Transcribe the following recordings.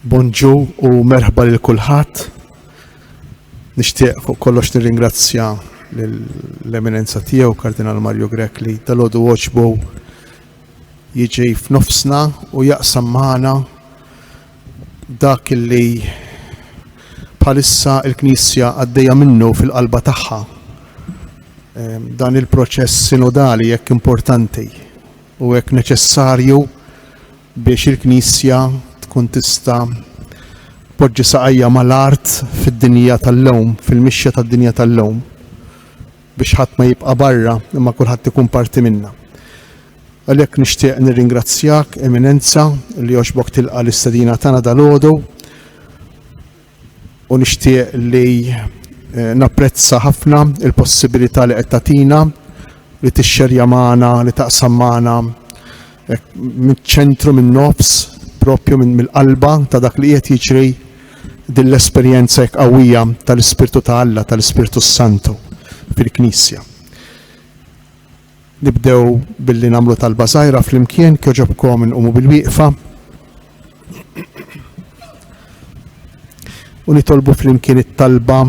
Bonġu u merħba lil kulħadd. Nixtieq fuq kollox nirringrazzja l-eminenza tiegħu Kardinal Mario Grech li dalgħodu għoġbu jiġi f'nofsna u jaqsam magħna dak li bħalissa l-Knisja għaddejja minnu fil-qalba tagħha. Dan il-proċess sinodali hekk importanti u hekk neċessarju biex il-Knisja tkun tista' poġġi saqajja mal-art fid-dinja tal-lewm, fil-mixja tad-dinja tal-lewm, biex ħadd ma jibqa' barra imma kulħadd ikun parti minnha. Għalhekk nixtieq nirringrazzjak, Eminenza, li għoġbok tilqa' l-istedina tagħna dalgħodu u nixtieq li napprezza ħafna il-possibilità li qed tagħtina li tixxerja magħna, li taqsam magħna miċ-ċentru min-nofs propju mill-qalba ta' dak li qed jiġri din l-esperjenza hekk qawwija tal-Ispirtu ta' Alla, tal-Ispirtu Santu fil-Knisja. Nibdew billi nagħmlu talba żgħira flimkien kieġobkom inqumu bil-wieqfa u nitolbu flimkien it-talba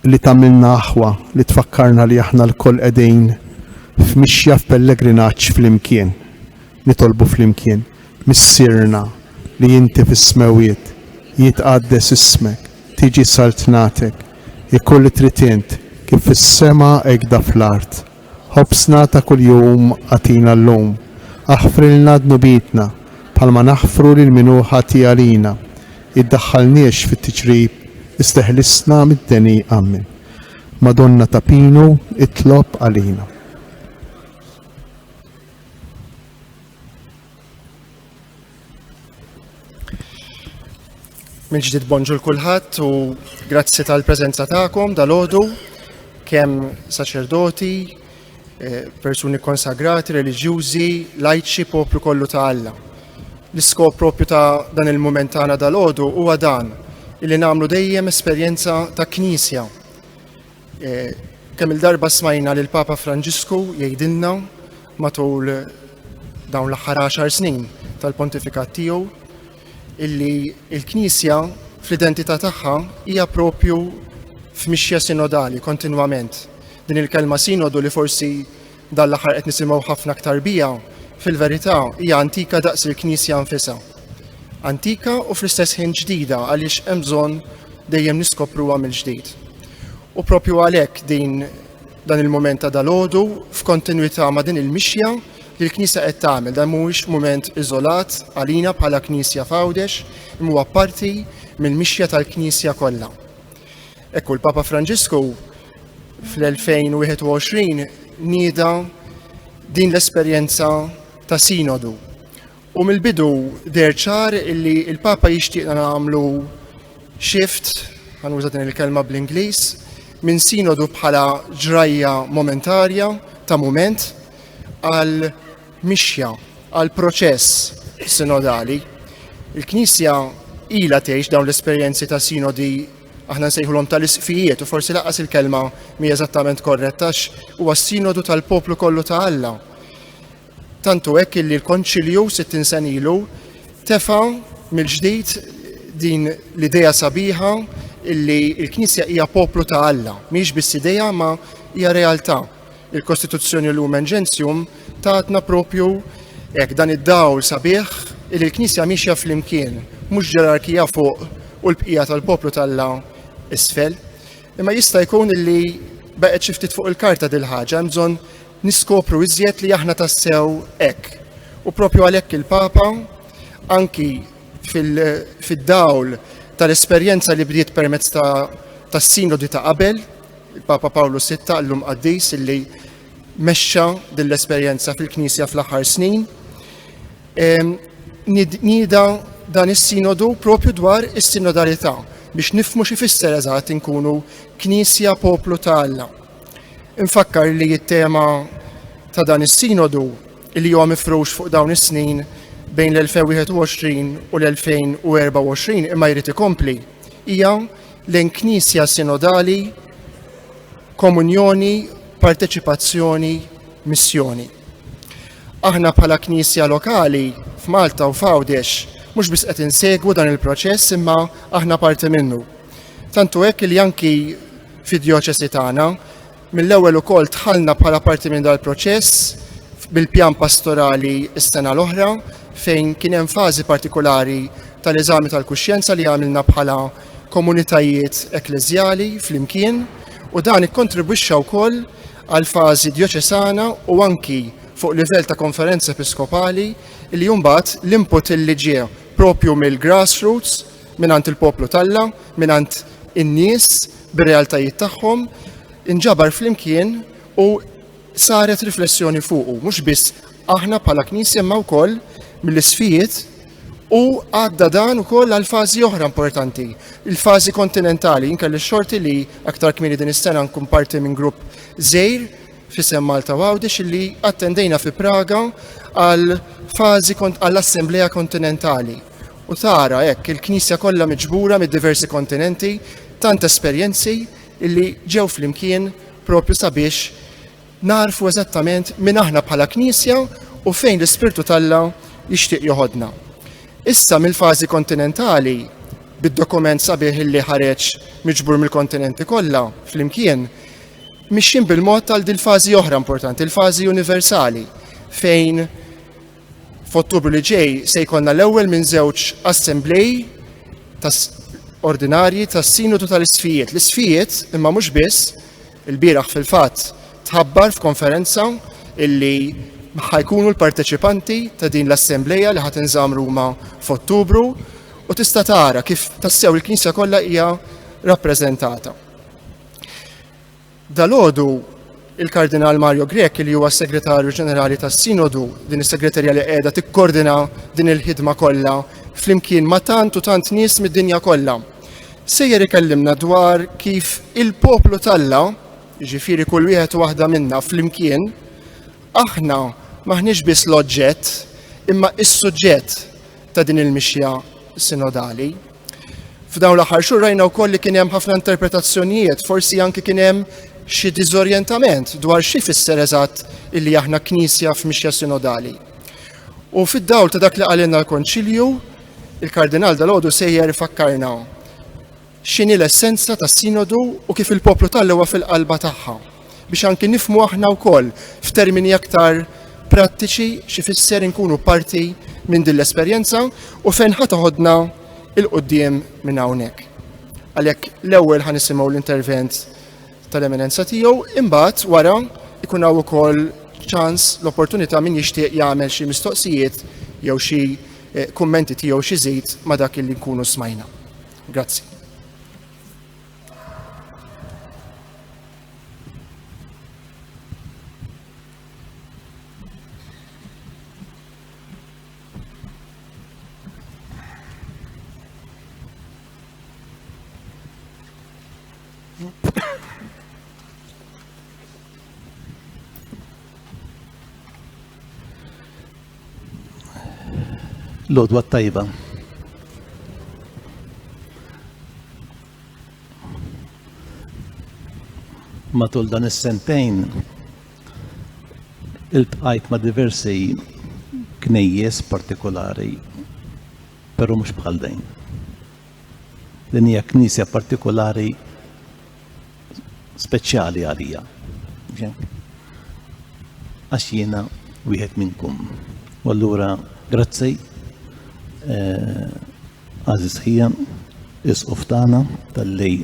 li tagħmilna aħwa li tfakkarna li aħna l-koll qegħdin f'mixja f'pellegrinaġġ flimkien. Nitolbu flimkien missierna li inti fis-smawiet jitqaddes ismek, tiġi saltnatek, ikolli tritint kif fis-sema hekk da fl-art. Ħobsna ta' kuljum għatina llum, aħfrilna dnubitna bħalma naħfru lil min hu ħati għalina, iddaħħalniex fit-tiġrib, isteħlisna mid-deni amen. Madonna ta' Pinu itlob għalina. Mill-ġdid bonġu l-kulħadd u grazzi tal-preżenza tagħkom dalgħodu kemm saċerdoti, persuni konsagrati, reliġjużi, lajċi, poplu kollu ta' Alla. L-iskop propju ta' dan il-mument tagħna dalgħodu huwa dan illi nagħmlu dejjem esperjenza ta' Knisja. Kemm il-darba smajna lil Papa Franġisku jgħidilna matul dawn l-aħħar 10 snin tal-pontifikat tiegħu illi il-Knisja fl-identità tagħha hija propju f'mixja sinodali kontinwament. Din il-kelma sinodu li forsi dal-aħħar qed nisimgħu ħafna aktar bija, fil-verità hija antika daqs il-Knisja nfisha. Antika u fl-istess ħin ġdida għaliex hemm bżonn dejjem niskopruha mill-ġdid. U propju għalhekk dan il-mument ta' dalgħodu f'kontinwità ma' din il-mixja li l-Knisja qed tagħmel, dan mhuwiex mument iżolat għalina bħala Knisja f'Għawdex, imma huwa parti mill-mixja tal-Knisja kollha. Ekku l-Papa Franġisku fl-2021 nieda din l-esperjenza ta' sinodu. U mill-bidu der ċar illi il-Papa jixtieqna nagħmlu shift, ħanuża din il-kelma bl-Ingliż, minn sinodu bħala ġrajja momentarja ta' mument għal mixja, għal proċess sinodali. Il-Knisja ilha tgħix dawn l-esperjenzi ta' sinodi aħna nsejħulhom tal-isqfijiet u forsi laqas il-kelma mhija eżattament korrettax huwa s-sinodu tal-poplu kollu ta' Alla. Tantu hekk illi l-Konċilju 60 sen ilu tefa' mill-ġdid din l-idea sabiħa illi l-Knisja hija poplu ta' Alla, mhix biss idea ma hija realtà. Il-Kostituzzjoni Lumen Gentium tatna propju hekk dan id-dawl sabiħ illi l-Knisja mixja flimkien, mhux ġerarkija fuq u l-bqija tal-poplu tal-Alla isfel, imma jista' jkun illi baqgħet xi ftit fuq il-karta dil ħaġa hemm bżonn niskopru iżjed li aħna tassew hekk. U propju għalhekk il-Papa anki fid-dawl tal-esperjenza li bdiet permezz tas-sinodi ta' qabel, il-Papa Pawlu VI llum qaddis illi mexxa din l-esperjenza fil-Knisja fl-aħħar snin, nieda dan is-sinodu propju dwar is-sinodalità biex nifhmu x'ifisser eżatt inkunu Knisja poplu ta' Alla. Infakkar li t-tema ta' dan is-sinodu li huwa mifrux fuq dawn is-snin bejn l-2021 u l-2024 imma jrid ikompli hija l-Knisja sinodali, komunjoni, parteċipazzjoni, missjoni. Aħna bħala Knisja lokali f'Malta u f'Għawdex mhux biss qed insegwu dan il-proċess imma aħna parti minnu. Tantu hekk li anki fid-djoċesi tagħna mill-ewwel ukoll tħallna bħala parti minn dal-proċess bil-pjan pastorali s-sena l-oħra fejn kien hemm fażi partikolari tal-eżami tal-kuxjenza li għamilna bħala komunitajiet ekleżjali flimkien u dan ikkontribwixxa wkoll għal fażi djoċesana u anki fuq livell ta' konferenza episkopali li mbagħad l-input li ġie propju mill-grassroots mingħand il-poplu Talla, mingħand in-nies bir-realtajiet tagħhom inġabar flimkien u saret riflessjoni fuqu, mhux biss aħna bħala knisja imma wkoll mill-isfijiet u għadda dan ukoll għal fażi oħra importanti, il-fażi kontinentali. Inkelli xorti li aktar kmieni din is-sena nkun parti minn grupp żgħir f'isem Malta Għawdex li attendejna fi Praga għal fażi għall-Assembleja Kontinentali. U tara hekk il-Knisja kollha miġbura mid-diversi kontinenti, tant esperjenzi illi ġew flimkien propju sabiex narfu eżattament minn aħna bħala Knisja u fejn l-Ispirtu Talla jixtieq joħodna. Issa mill-fażi kontinentali bid-dokument sabiħ illi ħareġ miġbur mill-kontinenti kollha flimkien mixjin bil-mod tal din fażi oħra importanti, il-fażi universali fejn f'Ottubru li ġej se jkollna l-ewwel minn żewġ assemblej ordinarji tas-Sinodu tal-Isfijiet. L-Isfijiet imma mhux biss il-bieraħ fil-fatt tħabbar f'konferenza illi ħajkunu l-parteċipanti ta' din l-assembleja li ħadd inżamm Ruma f'Ottubru u tista' tara kif tassew il-Knisja kollha hija rappreżentata. Dalgħodu il-Kardinal Mario Grech li huwa s-Segretarju Ġenerali tas-Sinodu, din is-segretarja li qiegħda tikkordina din il-ħidma kollha flimkien ma' tant u tant nies mid-dinja kollha. Sejjer ikellimna dwar kif il-poplu Talla, jiġifieri kull wieħed u waħda minna flimkien, aħna maħniex biss l-oġġett imma is-suġġett ta' din il-mixja sinodali. F'dawn l-aħħar xhur rajna wkoll li kien hemm ħafna interpretazzjonijiet, forsi anke kien hemm xi diżorjentament dwar xi fisser eżatt illi aħna Knisja f'mixja sinodali. U fid-dawl ta' dak li qalilna l-Konċilju, il-Kardinal dalgħodu sejjer ifakkarna x'inhi l-essenza tas-Sinodu u kif il-poplu Talla huwa fil-qalba tagħha biex anke nifhmu aħna wkoll f'termini aktar prattiċi xi fisser inkunu parti minn din l-esperjenza u fejn ħadd toħodna il-qudiem minn hawnhekk. Għalhekk l-ewwel ħanisimgħu l-intervent tal-eminenza tiegħu, imbagħad wara ikun hawn ukoll ċans l-opportunità min jixtieq jagħmel xi mistoqsijiet jew xi kummenti tiegħu xi żid ma' dak li nkunu smajna. Grazzi. Lodwa tajba. Matul dan is-sentejn iltqajt ma' diversi knejjes partikolari, però mhux bħal dejn. Din hija knisja partikolari speċjali għalija. Għax jiena wieħed minnkom. U allura grazzi Aziz ħija, isqof tagħna tal-li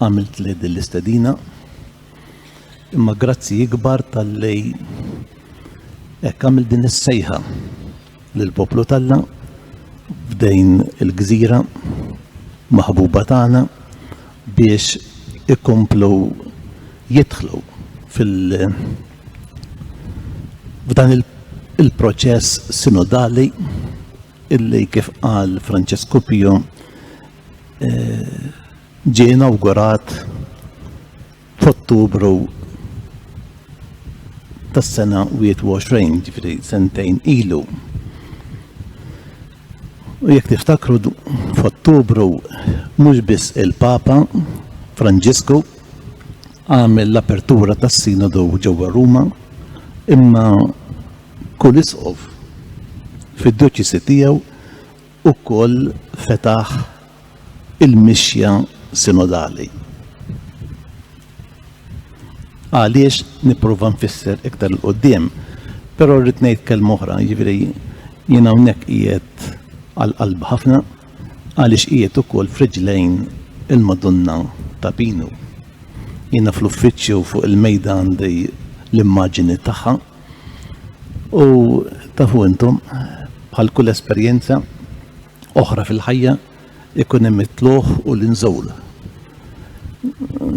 għamilt li dil-istedina, imma grazzi ikbar tal-li għamil din is-sejħa lill-poplu Talla f'dejn il-gżira maħbuba tagħna biex ikomplu jidħlu f'dan il-proċess sinodali illi kif qal Francesco Pio ġie inawgurat f'Ottubru tas-sena 21, ġifieri sentejn ilu. U jekk tiftakru f'Ottubru mhux biss il-Papa Franġisku għamel l-apertura tas-Sinodu ġewwa Ruma, imma kull isqof fid-dioċesi tiegħu ukoll fetaħ il-mixja sinodali. Għaliex nipprova nfisser iktar l-qoddim, però rrid ngħid kelma oħra, jiġifieri jiena hawnhekk qiegħed għall-qalb ħafna għaliex qiegħed ukoll f'riġlejn il-Madonna ta' Pinu. Jiena fl-uffiċċju fuq il-mejda għandi l-immaġini tagħha u tafu intom bħal kull esperjenza oħra fil-ħajja ikun hemm it-tluħ u l-inżowl.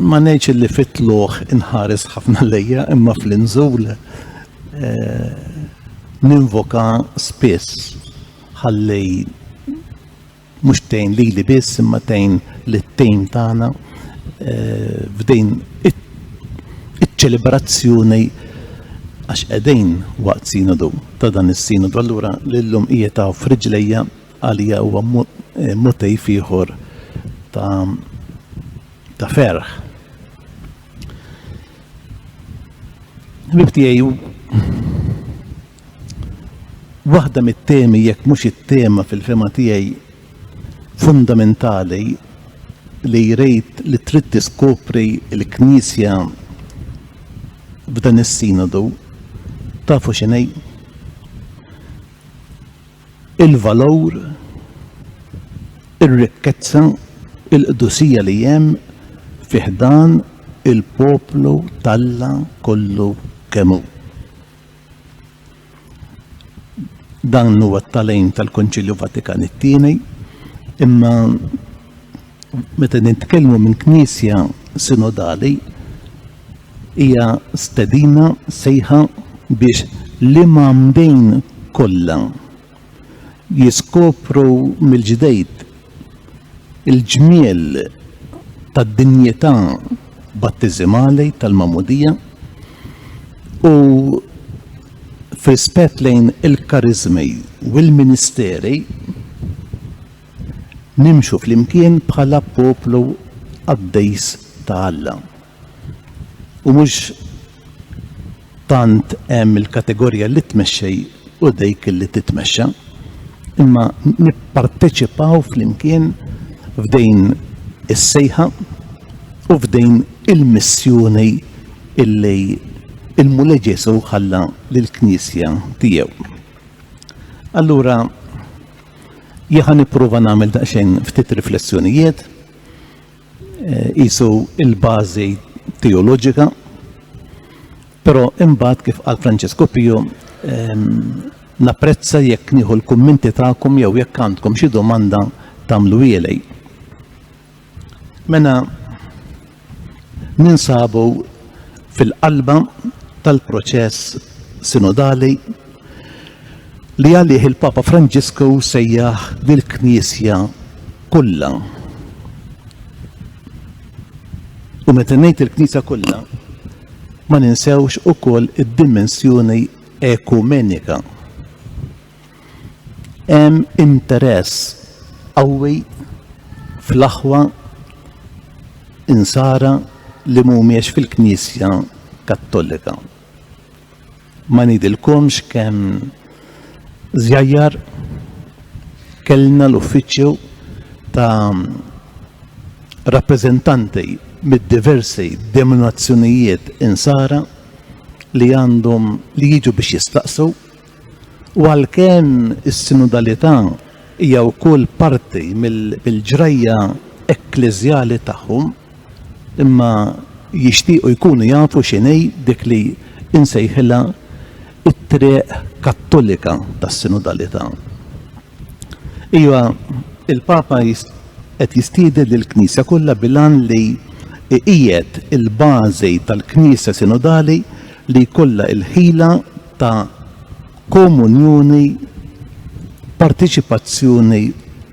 Ma ngħidx li fit-tluħ inħares ħafna lejja, imma fl-inżowl ninvoka spiss ħalli mhux tgħin lili biss imma tgħin lit-tejm tagħna f'dejn iċ-ċelebrazzjoni għax qegħdin waqt sinodu ta' dan is-sinodu. Allura lillum qiegħed hawn f'riġlejja għalija huwa motejf ieħor ta' ferħ. Ħbib tiegħi waħda mit-temi jekk mhux it-tema fil-fema tiegħi fundamentali li jrejt li trid tiskopri l-Knisja f'dan is-sinodu tafu x'inhi il-valur, ir-rikkezza, il-qdusija li hemm fih dan il-poplu Alla kollu kemm hu. Dan huwa t-talejn tal-Konċilju Vatikan it-tieni, imma meta nitkellmu minn Knisja sinodali hija stedina sejħa biex l-imamdejn kollha jiskopru mill-ġdejt il-ġmiel tad-dinjetà battiżimali tal-Mamudija u f'rispett lejn il-karizmi u l-ministeri nimxu flimkien bħala poplu għaddejs ta' Alla. U mhux tant hemm il-kategorija li tmexxej u dik li titmexxa, imma nipparteċipaw flimkien f'dejn is-sejħa u f'dejn il-missjoni illi il-Mulej Ġesu ħalla lill-Knisja tiegħu. Allura jieħa nipprova nagħmel daqsxejn ftit riflessjonijiet qisu il-bażi teoloġika, però imbagħad kif qal Franċisku Pio napprezza jekk nieħu l-kummenti tagħkom jew jekk għandkom xi domanda tagħmlu ilej. Mena ninsabu fil-qalba tal-proċess sinodali li għalih il-Papa Franġisku sejjaħ lill-Knisja kollha. U meta ngħid il-Knisja kollha ma ninsewx ukoll id-dimensjoni ekumenika. Hemm interess qawwi fl-aħwa insara li mhumiex fil-Knisja Kattolika. Ma ngħidilkomx kemm żjajjar kellna l-uffiċċju ta' rappreżentanti mid-diversi denominazzjonijiet insara li għandhom li jiġu biex jistaqsu u għalkemm is-sinodalità hija wkoll parti mill-ġrajja ekklesjali tagħhom, imma jixtiequ jkunu jafu x'inhi dik li insejħilha it-triq kattolika tas-sinodalità. Iva, il-Papa qed jistieden lill-Knisja kollha bilan li qiegħed il-bażi tal-Knisja sinodali li jkollha l-ħila ta' komunjoni, partiċipazzjoni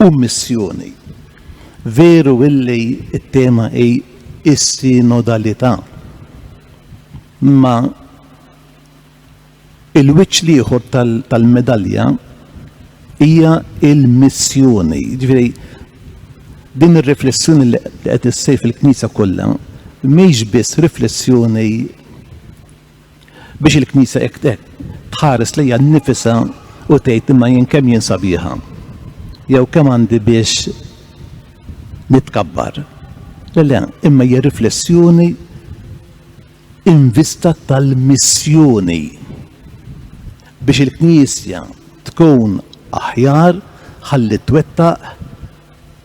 u missjoni. Veru illi it-tema hi is-sinodalità. Ma il-wiċċ ieħor tal-medalja hija il-missjoni. Ġifieri din ir-riflessjoni li qed issej fil-Knisja kollha mhix biss riflessjoni biex il-Knisja hekk tħares lejha nnifisha u tgħid imma jien kemm jien sabiħa jew kemm għandi biex nitkabbar. Le, imma hija riflessjoni in vista tal-missjoni biex il-Knisja tkun aħjar ħalli twettaq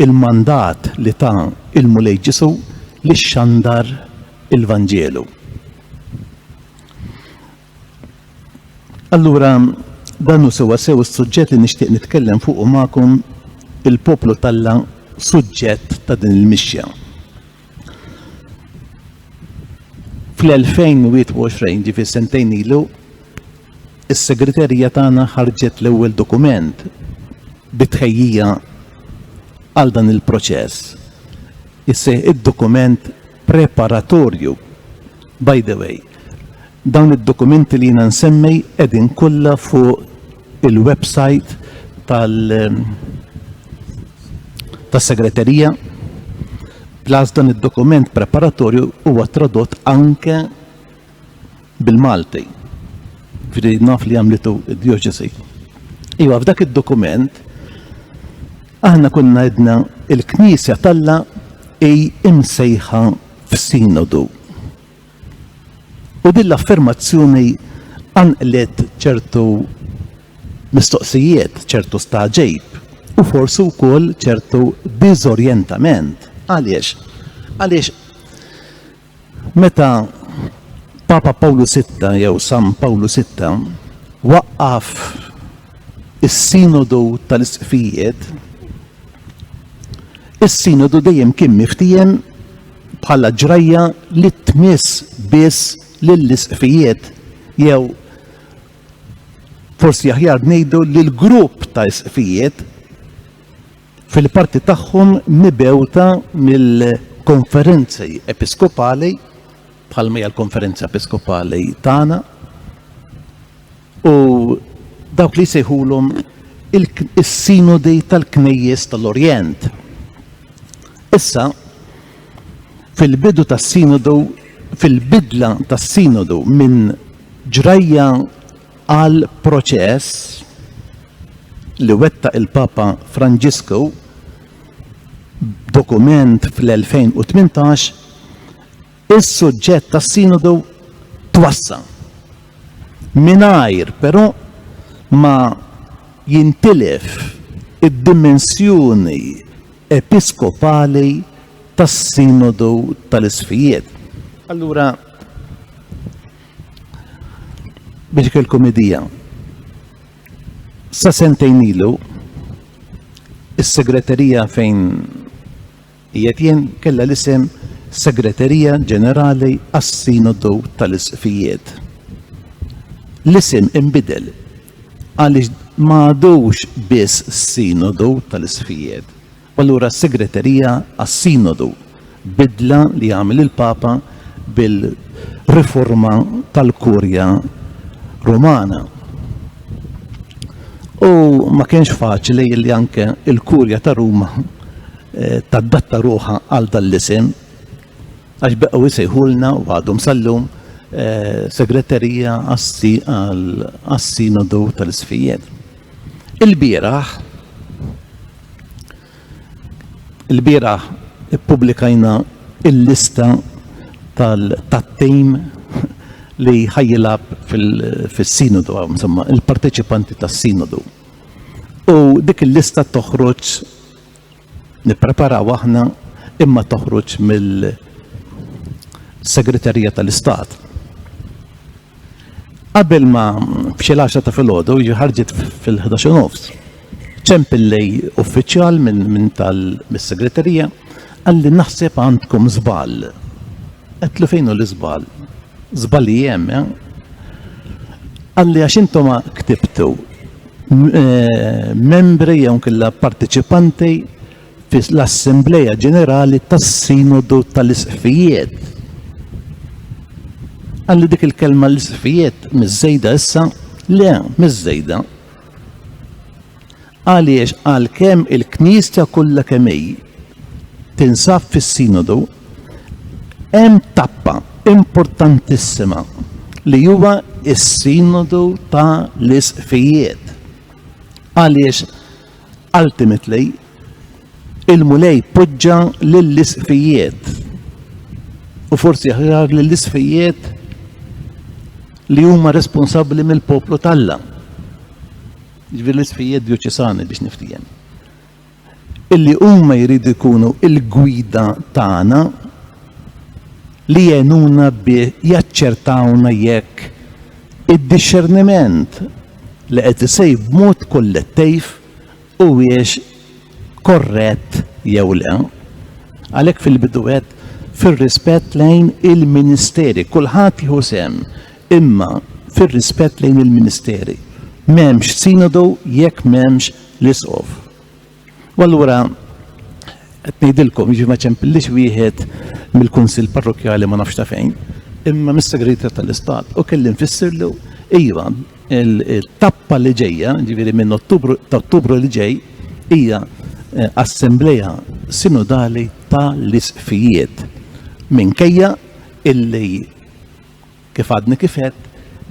il-mandat li ta' il-Mulej Ġesu li xandar il-Vanġelu. Allura, dan hu sewa sew is-suġġett li nixtieq nitkellem fuq magħkom il-poplu Talla suġġett ta' din il-mixja. Fl-2021 ġifi sentejn ilu, is-segreterija tagħna ħarġet l-ewwel dokument bitħejjija għal dan il-proċess. Id-dokument preparatorju. By the way, dawn id-dokumenti li jiena nsemmej qegħdin kollha fuq il-website tas-segreterija. Plus dan id-dokument preparatorju huwa tradott anke bil-Malti. Fidi naf li għamlitu id-dioċesi. Iwa, f'dak id-dokument aħna kunna għedna il-Knisja Talla imsejħa f'sinodu. U din l-affermazzjoni għanqlet ċertu mistoqsijiet, ċertu staġejb u forsi wkoll ċertu diżorjentament. Għaliex meta Papa Pawlu VI jew San Pawlu VI waqqaf is-sinodu tal-isqfijiet, is-sinodu dejjem kien miftijem bħala ġrajja li tmiss biss lill-isqfijiet jew forsi aħjar ngħidu lill-grupp ta' isqfijiet fil-parti tagħhom mibewta mill-konferenzi episkopali bħalma hija l-konferenza episkopali tagħna u dawk li jsejħulhom is-sinodi tal-Knejjes tal-Orjent. Issa fil-bidu tas-sinodu, fil-bidla tas-sinodu minn ġrajja għal proċess li wettaq il-Papa Franġisku dokument fl-2018, is-suġġett tas-sinodu twassa. Mingħajr però ma jintilef id-dimensjoni episkopali tas-sinodu tal-isqfijiet. Allura biex kelkom idea, sa sentejn ilu is-segreterija fejn qiegħed jien kellha l-isem Segreterija Ġenerali għas-Sinodu tal-Isqfijiet. L-isem inbidel għaliex m'għadux biss Sinodu tal-Isqfijiet. Allura s-Segreterija għas-Sinodu bidla li għamel il-Papa bil-riforma tal-Kurja Rumana. U ma kienx faċli li anke il-Kurja ta' Ruma tadatta ruħa għal dal-isem għax beqqgħu jsejħulna u għadhom sallum segreterija għas-Sinodu tal-Isqfijiet. Il-bieraħ ippubblikajna il-lista tat-tejm li ħajjilab fil-Sinodu, insomma, il-parteċipanti tas-Sinodu. U dik il-lista toħroġ nippreparaw aħna imma toħroġ mill-Segreterija tal-Istat. Qabel ma f'xi 10 ta' filgħodu ħarġet fil-11 nofs. ċempillej uffiċjal minn mis-segreterija għalli naħseb għandkom żball. Qedlu fejn hu l-iżball? Żball li hemm, għalli għax intom ktibtu membri jew kella partiċipanti fl-Assembleja Ġenerali tas-Sinodu tal-Isqfijiet. Għalli dik il-kelma l-isqfijiet miż-żejda issa? Le, miż-żejda. Għaliex għalkemm il-Knisja kollha kemm hi tinsab fis-Sinodu, hemm tappa importantissima li huwa is-Sinodu ta' l-Isqfijiet. Għaliex ultimately il-mulej poġġa lill-isfijiet u forsi ħjar lill-isfijiet li huma responsabbli mill-poplu tal-Alla. Ġifieri l-isfijiet dioċesani biex niftijem. Illi huma jridu jkunu il-gwida tagħna li jenuna bi jaċċertawna jekk id-discerniment li qed isej b'mod kollettiv huwiex korrett jew le. Għalhekk fil-biduet fir-rispett lejn il-ministeri, kulħadd jieħu sehem, imma fir-rispett lejn il-ministeri. M'hemmx sinodu jekk m'hemmx l-isqof. U allura qed ngħidilkom jiġi ma ċempillix wieħed mill-kunsill parrokjali ma nafx ta' fejn, imma mis-segretarju tal-Istat u kelli nfissirlu iva il-tappa li ġejja, ġifieri minn Ottubru li ġej, hija assembleja sinodali tal-isfijiet minkejja illi kif għadni kifet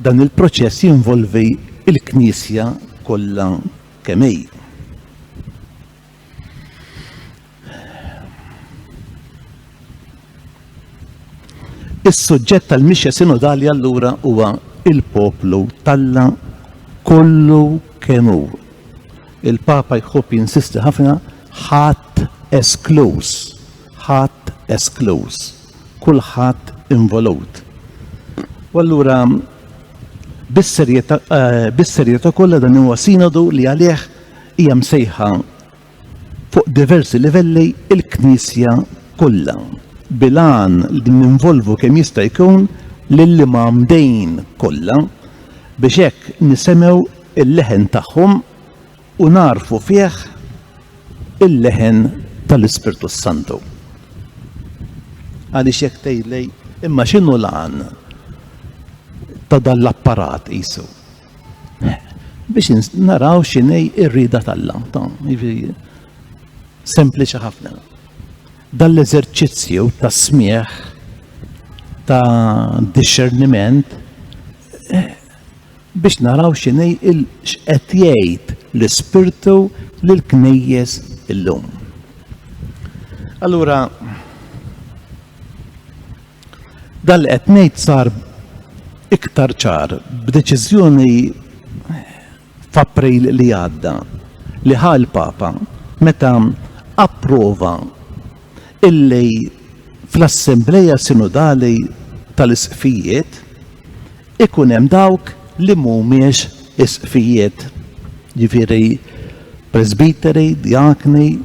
dan il-proċess jinvolvi il-Knisja kollha kemm hi. Is-suġġett tal-mixja sinodali allura huwa il-poplu tal-Alla kollu kemm hu. Il-Papa jħobb jinsisti ħafna ħadd esclus, kulħadd involut. U allura bis-serjetà kollha dan huwa sinodu li għalih hija msejħa fuq diversi livelli il-Knisja kollha. Bilan li ninvolvu kemm jista' jkun lill-imamdejn kollha biex hekk nisemgħu il-leħen tagħhom u narfu fih il-leħen tal-Ispirtu Santu. Għaliex jekk tgħidlej imma x'inhu l-għan ta' dan l-apparat qisu. Biex naraw x'inhi r-rieda tal-Alla. Sempliċi ħafna. Dan l-eżerċizzju ta' smieħ ta' discerniment biex naraw x'inhi x'qed jgħid l-Ispirtu lill-Knejjes illum. Allura dan li qed ngħid sar iktar ċar b'deċiżjoni f'April li għadda li ħa l-Papa meta approva illi fl-Assembleja Sinodali tal-Isqfijiet ikun hemm dawk li mhumiex isqfijiet, ġifieri presbiteri, diakni,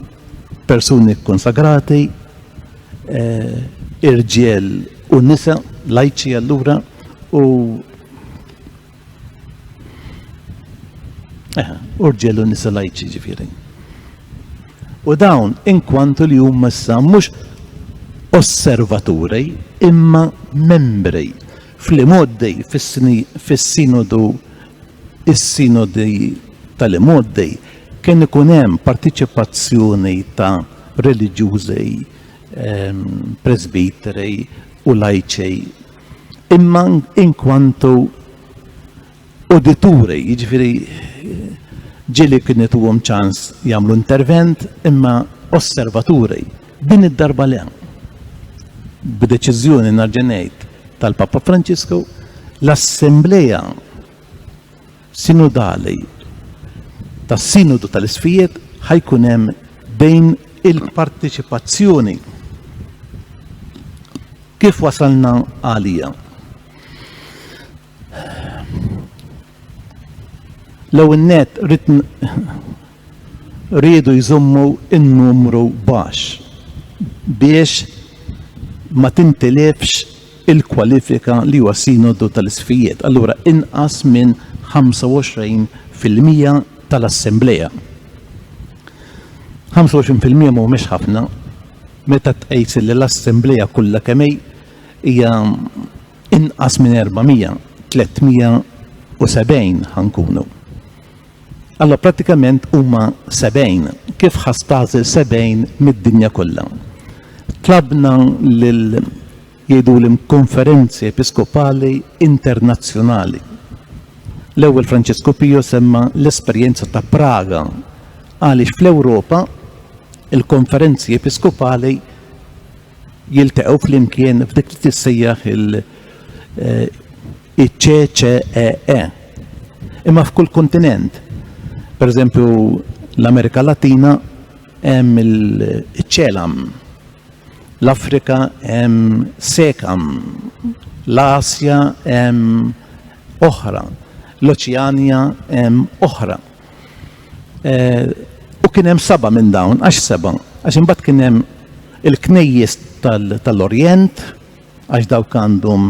persuni konsagrati, irġiel u nisa, lajċi allura urġiel u nisa lajċi ġifieri. U dawn inkwantu li huma issa mhux osservaturi imma membri fl-imoddi fis-sinodu is-sinodi tal-imoddi kien ikun hemm partiċipazzjoni ta' reliġjużi, presbiteri u lajċi imma inkwantu udituri, jiġifieri ġili kien ituhom ċans jagħmlu intervent imma osservaturi din id-darba le. B'deċiżjoni narġa' ngħid tal-Papa Franċisku l-Assembleja Sinodali tas-Sinodu tal-Isfijiet ħajkun hemm bejn il-partiċipazzjoni. Kif wasalna għalija? L-ewwel nett rridu jżommu n-numru baxx biex ma tintilefx il-kwalifika li huwa sinodu tal-isfijiet. Allura inqas minn 25% tal-Assembleja. 25% mhumiex ħafna meta tqejs li l-Assembleja kollha kemm hija inqas minn 400, 370 ħankunu. Allora pratikament huma 70 kif ħastażil 70 mid-dinja kollha. Tlabna lil jgħidulhom konferenzi episkopali internazzjonali L-ewwel Francisco Pio semma l-esperjenza ta' Praga għaliex fl-Ewropa il-konferenzi episkopali jiltaqgħu flimkien f'dik li tissejjaħ il-CCEE. Imma f'kull kontinent, pereżempju l-Amerika Latina hemm il-ċelam, l-Afrika hemm sekam, l-Asja hemm oħra, l-Oċeanija hemm oħra. U kien hemm 7 minn dawn, għax 7? Għax imbagħad kien hemm il-knejjes tal-Orjent, għax dawk għandhom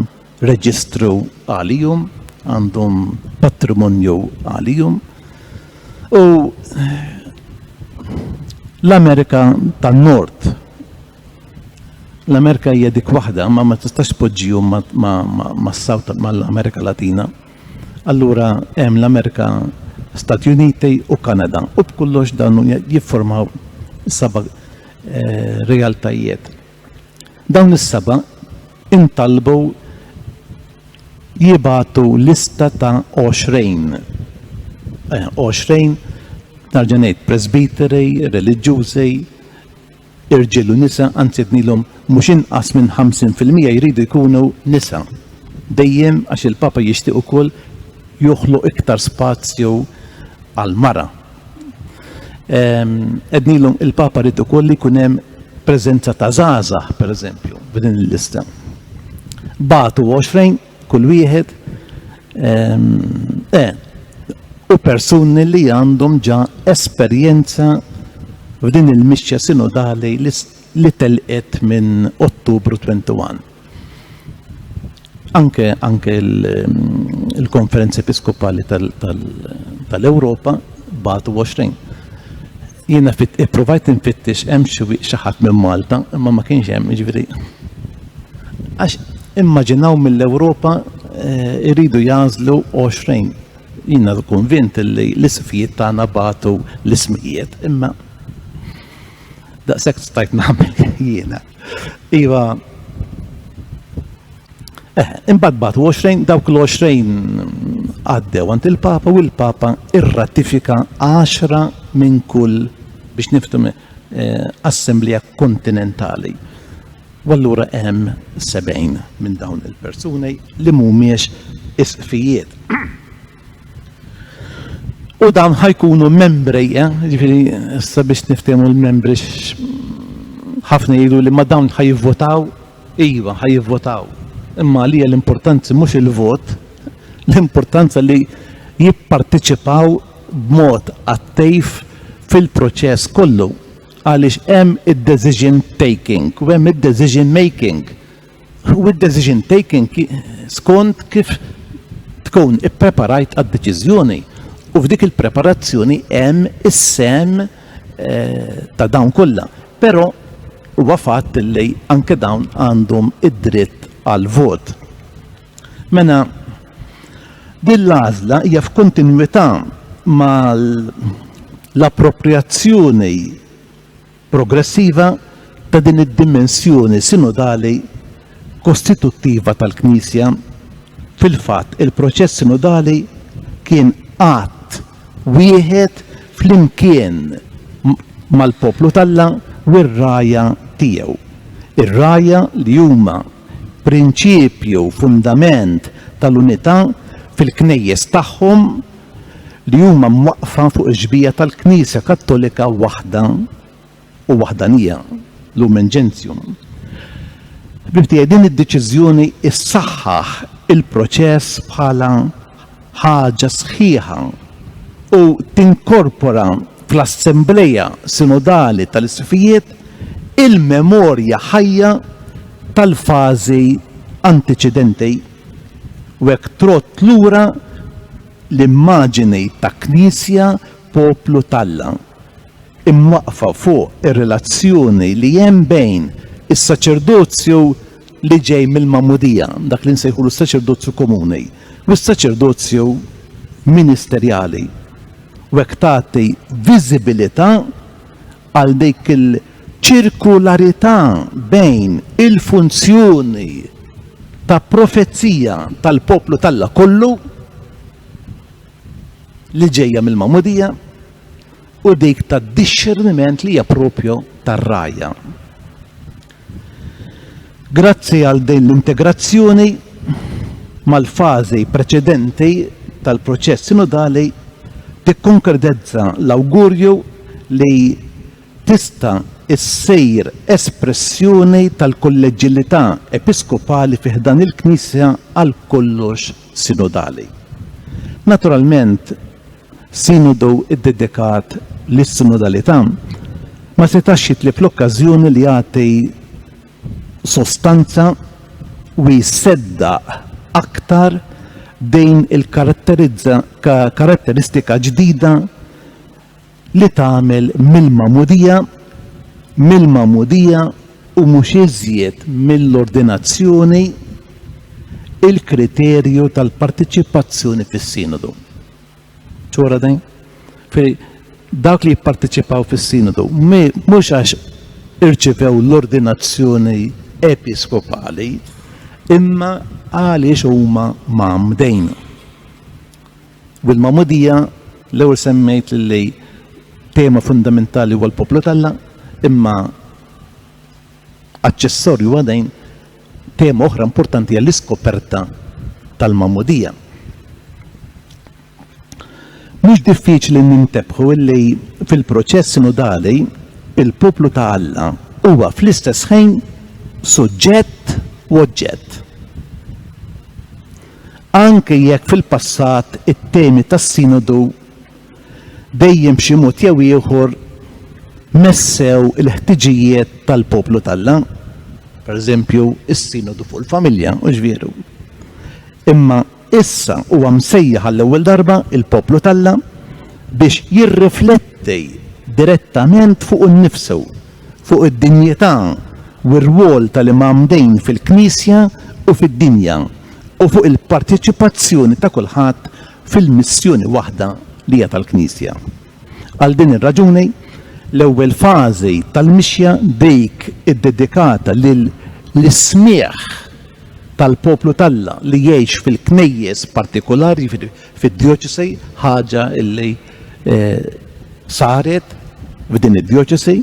reġistru għalihom, għandhom patrimonju għalihom. U l-Amerika tan-Nord, l-Amerika hija dik waħda, ma tistax poġġihom mas-Sawt mal-Amerika Latina. Allura hemm l-Amerika Stati Uniti u Kanada, u b'kollox dan jiffurmaw 7 realtajiet. Dawn is-7 intalbu jibatu lista ta' 20 narġa' ngħid presbiteri, reliġjużi, irġiel u nisa, anzi tnilhom mhux inqas minn 50% jridu jkunu nisa. Dejjem għax il-Papa jixtieq ukoll joħloq iktar spazju għal-mara. Ednilhom il-Papa rrid ukoll li jkun hemm preżenza ta' żgħażagħ, pereżempju, f'din il-lista. Batu 20 kull wieħed u persuni li għandhom ġa esperjenza f'din il-mixja sinodali li telqet minn Ottubru 21. Anke il-konferenza episkopali tal-Ewropa batu 20. Jiena provajt infittex hemm xi ħadd minn Malta, imma ma kienx hemm, jiġifieri. Għax immaġinaw mill-Ewropa iridu jażlu 20. Jiena konvint li l-isfijiet tagħna batu l-ismijiet, imma daqshekk stajt nagħmel jiena. Iva, imbagħad batu 20, dawk l-20 għaddew għand il-Papa u l-Papa irratifika 10 minn kull biex nifhmu assembleja kontinentali. U allura hemm 70 minn dawn il-persuni li mhumiex isqfijiet. U dawn ħajkunu membri, ġifieri issa biex niftehmu l-membri ħafna jgħidu li ma dawn ħajvvotaw, iva ħajvvotaw. Imma li l-importanza mhux il-vot, l-importanza li jipparteċipaw b'mod attiv fil-proċess kollu, għaliex hemm id-decision taking u hemm id-decision making. U id-decision taking skont kif tkun ippreparajt għad-deċiżjoni. U f'dik il-preparazzjoni hemm is-sem ta' dawn kollha. Però huwa fatt li anke dawn għandhom id-dritt għal vot. Mena din l-għażla hija f'kontinwità ma' l-appropriazzjoni progressiva ta' din id-dimensjoni sinodali kostituttiva tal-Knisja. Fil-fatt il-proċess sinodali kien qatt wieħed flimkien mal-poplu Talla u r-raja tiegħu. Ir-raja li huma prinċipju fundament tal-unità fil-knejjes tagħhom li huma mwaqfa fuq il-ġbija tal-Knisja Kattolika waħda u waħdanija, Lumen Gentium. Bibtija din id-deċiżjoni issaħħaħ il-proċess bħala ħaġa sħiħa u tinkorpora fl-Assembleja Sinodali tal-Isfijiet il-memorja ħajja tal-fażi anteċedenti u hekk trott lura l-immaġini ta' Knisja poplu Talla imwaqfa fuq ir-relazzjoni li hemm bejn is-saċerdozju li ġej mill-Mamudija, dak li nsejħulu s-saċerdozju komuni, u s-saċerdozju ministerjali. U hekk tagħti viżibilità għal dik il-ċirkularità bejn il-funzjoni ta' profezija tal-poplu Talla kollu li ġejja mill-Magħmudija u dik tad-discerniment li hija proprju tar-rajja. Grazzi għal din l-integrazzjoni mal-fażi preċedenti tal-proċess sinodali tikkonkretizza l-awgurju li tista' issir espressjoni tal-kolleġjalità episkopali fih dan il-Knisja għal kollox sinodali. Naturalment, sinodu id-dedikat lis-sinodalità ma setax jitlib l-okkażjoni li jagħti sostanza u jseddaq aktar dejn il-karatteristika ġdida li tagħmel mill-Magħmudija u mhux iżjed mill-ordinazzjoni il-kriterju tal-partiċipazzjoni fis-sinodu. ċora dejn? Dawk li jipparteċipaw fis-sinodu mhux għax irċevew l-ordinazzjoni episkopali imma għaliex huma mamdejn. Bil-Magħmudija l-ewwel semmejt li tema fundamentali huwa l-poplu Alla, imma aċċessorju għadajn tema oħra importanti hija l-iskoperta tal-Magħmudija. Mhux diffiċli nintebħu li fil-proċess sinodali il-poplu ta' Alla huwa fl-istess ħin suġġett u oġġett. Anke jekk fil-passat it-temi tas-sinodu dejjem b'xi mod jew ieħor messew il-ħtiġijiet tal-poplu Alla, pereżempju is-sinodu fuq il-familja, u veru. Imma issa huwa msejjaħ għall-ewwel darba il-poplu Alla biex jirrifletti direttament fuq innifsu, fuq id-dinjità u r-rwol tal-imamdejn fil-Knisja u fid-dinja u fuq il-partiċipazzjoni ta' kulħadd fil-missjoni waħda li hija tal-Knisja. Għal din ir-raġuni l-ewwel fażi tal-mixja dik iddedikata lill-ismieħ tal-poplu Alla li jgħix fil-knejjes partikolari fid-djoċesi, ħaġa illi saret f'din id-djoċesi,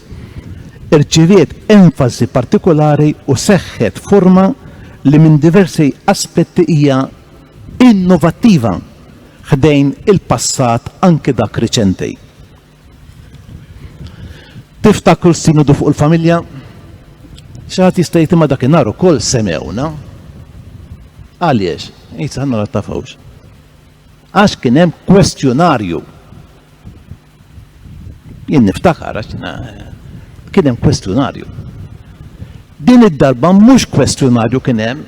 irċiviet enfasi partikolari u seħħet forma li minn diversi aspetti hija innovattiva ħdejn il-passat anke dak riċenti. Tiftakru s-sinodu fuq il-familja? Xaħat jistajti ma dakinhar ukoll semewna. Għaliex? Ejt ħanna la tafawx. Għax kien hemm kwestjonarju. Jien niftakar għax kien hemm kwestjonarju. Din id-darba mhux kwestjonarju kien hemm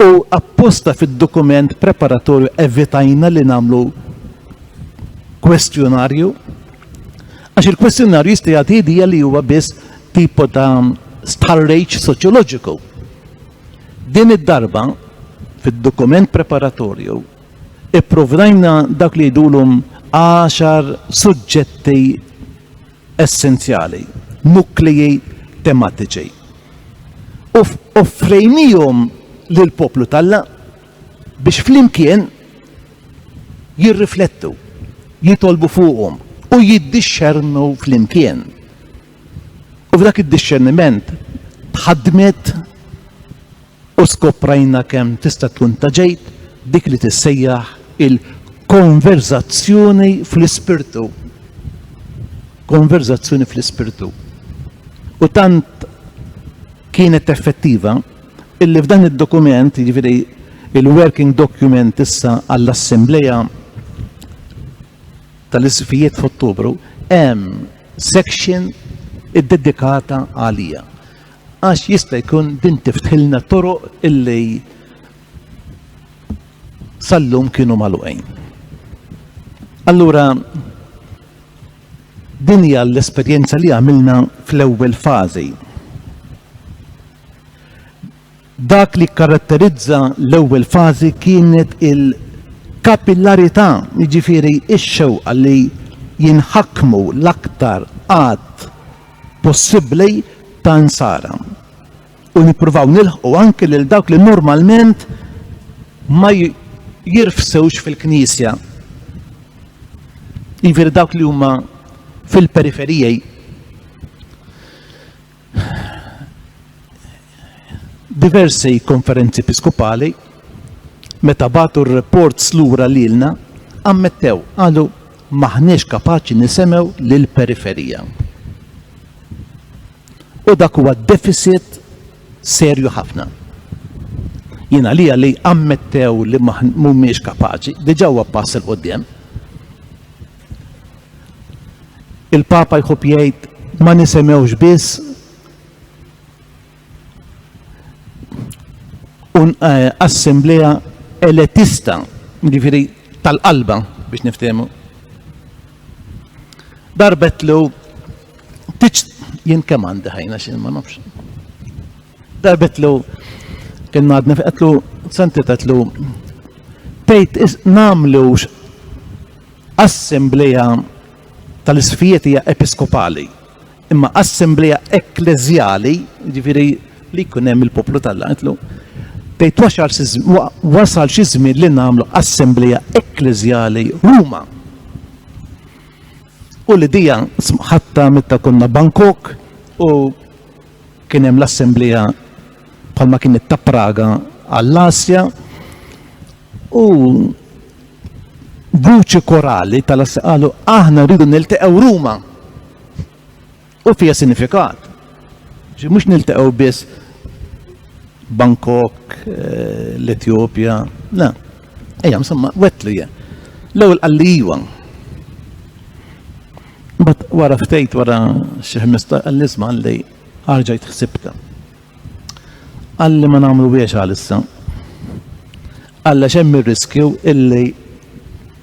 u apposta fid-dokument preparatorju evitajna li nagħmlu kwestjonarju għax il-kwestjonarju jista' jagħti idea li huwa biss tipo ta' starriċ soċjoloġiku. Din id-darba fid-dokument preparatorju ipprovdajna dak li jgħidulhom 10 suġġetti essenzjali, nuklei tematiċi. Offrejnijhom lill-poplu Alla biex flimkien jirriflettu, jitolbu fuqhom u jiddixxernu flimkien. U f'dak id-dixxerniment tħaddmet u skoprajna kemm tista' tkun ta' ġejt dik li tissejjaħ il-konverzazzjoni fl-ispirtu. Konverzazzjoni fl-ispirtu. U tant kienet effettiva illi f'dan id-dokument, jiġifieri il-working document issa għall-Assembleja tal-Isfijiet f'Ottubru hemm section iddedikata għalija. Għax jista' jkun din tiftilna toroq illi sallum kienu magħluqin. Allura din hija l-esperjenza li għamilna fl-ewwel fażi. Dak li karatterizza l-ewwel fażi kienet il-kapillarità, jiġifieri x-xewqa li jinħakkmu l-aktar qatt possibbli ta' nsara. U nippruvaw nilħqu anke lil dawk li normalment ma jirfsewx fil-Knisja Jiġifieri dawk li huma fil-periferiji diversi konferenzi episkopali meta bagħtu r-reports lura lilna ammettew qalu maħniex kapaċi nisemgħu lill-periferija. U dak huwa deficit serju ħafna. Jiena li ammettew li mhumiex kapaċi, diġà huwa pass il qudiem. Il-Papa jħobb jgħid ma nisemgħux biss assembleja elitista, jiġifieri tal-qalba biex niftehmu. Darbetlu jien kemm għandi ħajna xi ma nafx. Darbetlu kien għadna qedlu sentitlu tgħid nagħmlux assembleja tal-isfijiet hija episkopali, imma assembleja ekklezjali, jiġifieri li jkun hemm il-poplu tal-għajtlu. Tgħid wasal xi żmien li nagħmlu assembleja ekklezjali Ruma. U li dija ħatta meta konna Bangkok u kien hemm l-assembleja bħalma kienet ta' Praga għall-Asja u vuċi korali tal-Asja qalu aħna rridu niltaqgħu Ruma. U fija sinifikat. Mhux niltaqgħu biss Bangkok, l-Etjopja, la. Ejja, insomma, wetlu hija. L-ewwel qalliwa. Bat wara ftejt wara xi 15 għall-isma' għalli ħarġajt ħsibta. Għalli ma nagħmlu biex għalissa. Għalla xemm ir-riskju illi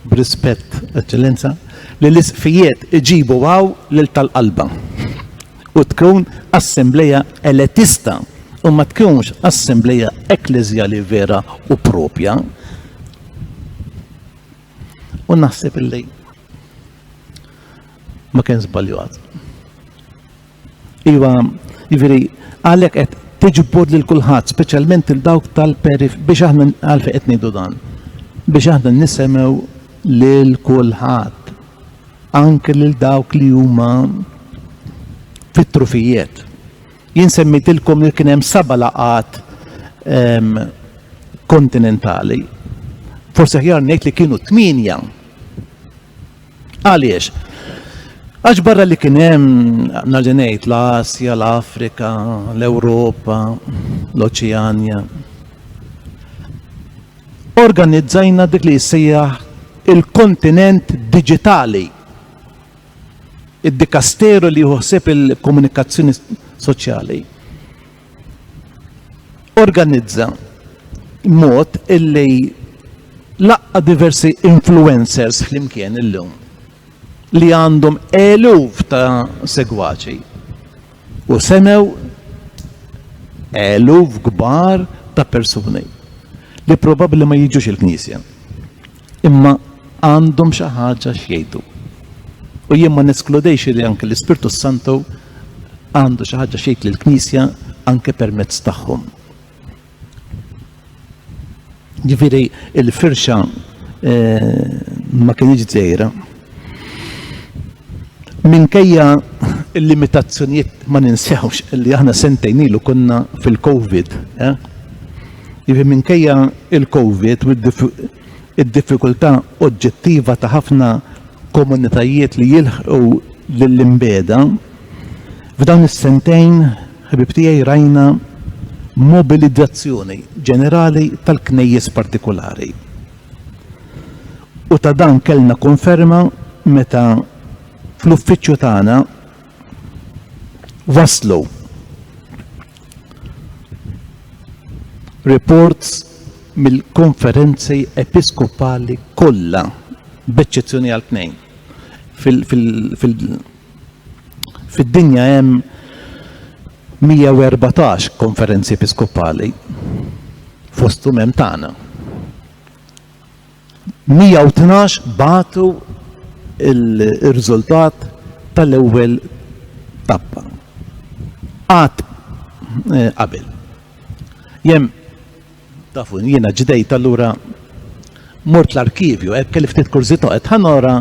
b'rispett, eċċellenza, li l-isfijiet iġibu għaw lil tal-qalba. U tkun assembleja elitista u ma tkunx assembleja ekklezjali vera u propja. U naħseb illi ma kien żbaljat. Iva, jiġifieri għalhekk qed tiġbor lil kulħadd, speċjalment il dawk tal-perif biex aħna għalfejn qed ngħidu dan. Biex aħna nisemgħu lil kulħadd, anke lil dawk li huma fit-trufijiet. Jien semmejtilkom li kien hemm 7 laqat kontinentali. Forsi aħjar ngħid li kienu 8. Għaliex? Għax barra li kien hemm narġa' ngħid l-Asja, l-Afrika, l-Ewropa, l-Oċeanja. Organizzajna dik li jsejjaħ il-kontinent diġitali. Id-dikasteru li jħosseb il-komunikazzjoni soċjali. Organizza mod illi laqqa diversi influencers flimkien illum li għandhom eluf ta' segwaċi u semew eluf kbar ta' persuni li probabbli ma jiġux il-Knisja imma għandhom xi ħaġa x'jgħidu. U jien ma neskludejx li anke l-Ispirtu Santu għandu xi ħaġa xejn lill-Knisja anke permezz tagħhom. Ġifieri il-firxa ma kienx żgħira. Minkejja il-limitazzjonijiet ma ninsewx li aħna sentejn ilu konna fil-COVID. Ġifieri minkejja il-COVID u id-diffikultà oġġettiva ta' ħafna komunitajiet li jilħqu lill-imbeda, f'dawn is-sentejn ħbib tiegħi rajna mobilizzazzjoni ġenerali tal-knejjes partikolari. U ta' dan kellna konferma meta fl-uffiċċju tagħna waslu reports mill-konferenzi episkopali kollha b'eċċezzjoni għal 2. Fid-dinja hemm 114 konferenzi episkopali fosthom hemm tagħna. 112 batu il-riżultat tal-ewwel tappa. Għad qabel. Tafu, jiena ġdejt allura mort l-arkivju, kelli ftit kurzita, qed ħanora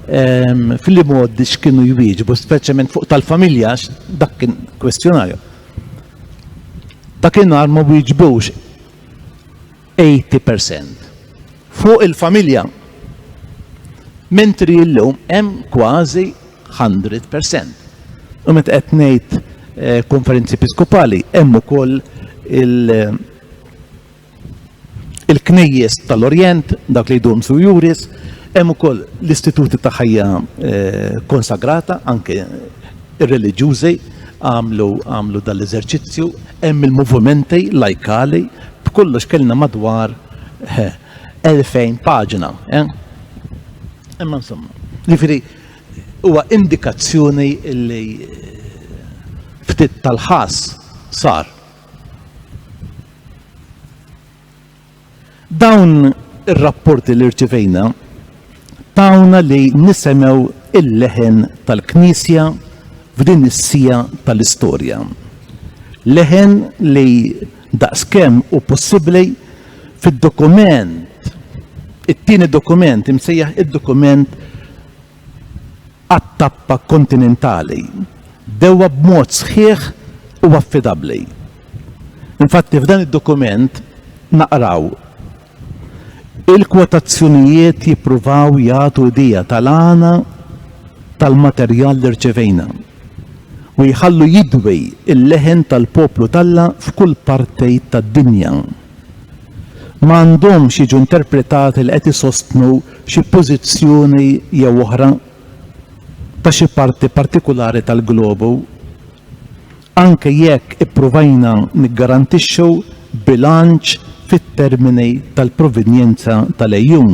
fil-li modi x'kienu jwieġbu, speċjalment fuq tal-familja, dak kien kwestjonarju. Dakinhar ma wieġbux 80% fuq il-familja. Mentri llum hemm kważi 100%. U meta qed ngħid konferenzi episkopali hemm ukoll il-knejjes tal-Orjent, dak li jdum su juris, hemm ukoll l-istituti ta' ħajja konsagrata, anke ir-reliġjużi għamlu dal-eżerċizzju, hemm il-movimenti lajkali, b'kollox kellna madwar 2000 paġna. Imma insomma, ġifieri huwa indikazzjoni li ftit tal-ħass sar. Dawn ir-rapporti li rċivejna tawna li nisemgħu il-leħen tal-Knisja f'din is-sija tal-istorja. Leħen li daqskemm u possibbli fid-dokument, it-tieni dokument imsejjaħ id-dokument għat-tappa kontinentali, dewwa b'mod sħiħ u affidabbli. Infatti f'dan id-dokument naqraw il-kwotazzjonijiet jippruvaw jagħtu idea tal-għana tal-materjal li rċevejna u jħallu jidwi il-leħen tal-poplu Talla f'kull parti tad-dinja. Ma għandhomx jiġu interpretati li qed isostnu xi pożizzjoni jew oħra ta' xi parti partikulari tal-globu, anke jekk ippruvajna niggarantixxu bilanċ fit-termini tal-provenjenza tal-ejjun.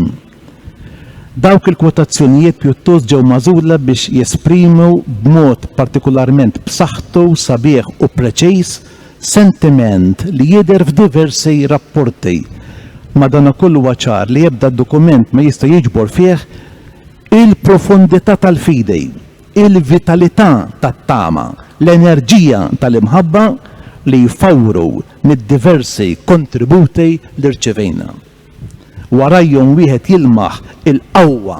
Dawk il-kwotazzjonijiet pjuttost ġew magħżula biex jesprimu b'mod partikolarment b'saħħtu sabiħ u preċiż sentiment li jidher f'diversi rapporti. Madankollu huwa ċar li ebda dokument ma jista' jiġbor fih il-profondità tal-fidej, il-vitalità tat-tama, l-enerġija tal-imħabba li jfawru mid-diversi kontributi li rċevejna. Warajhom wieħed jilmaħ il-qawwa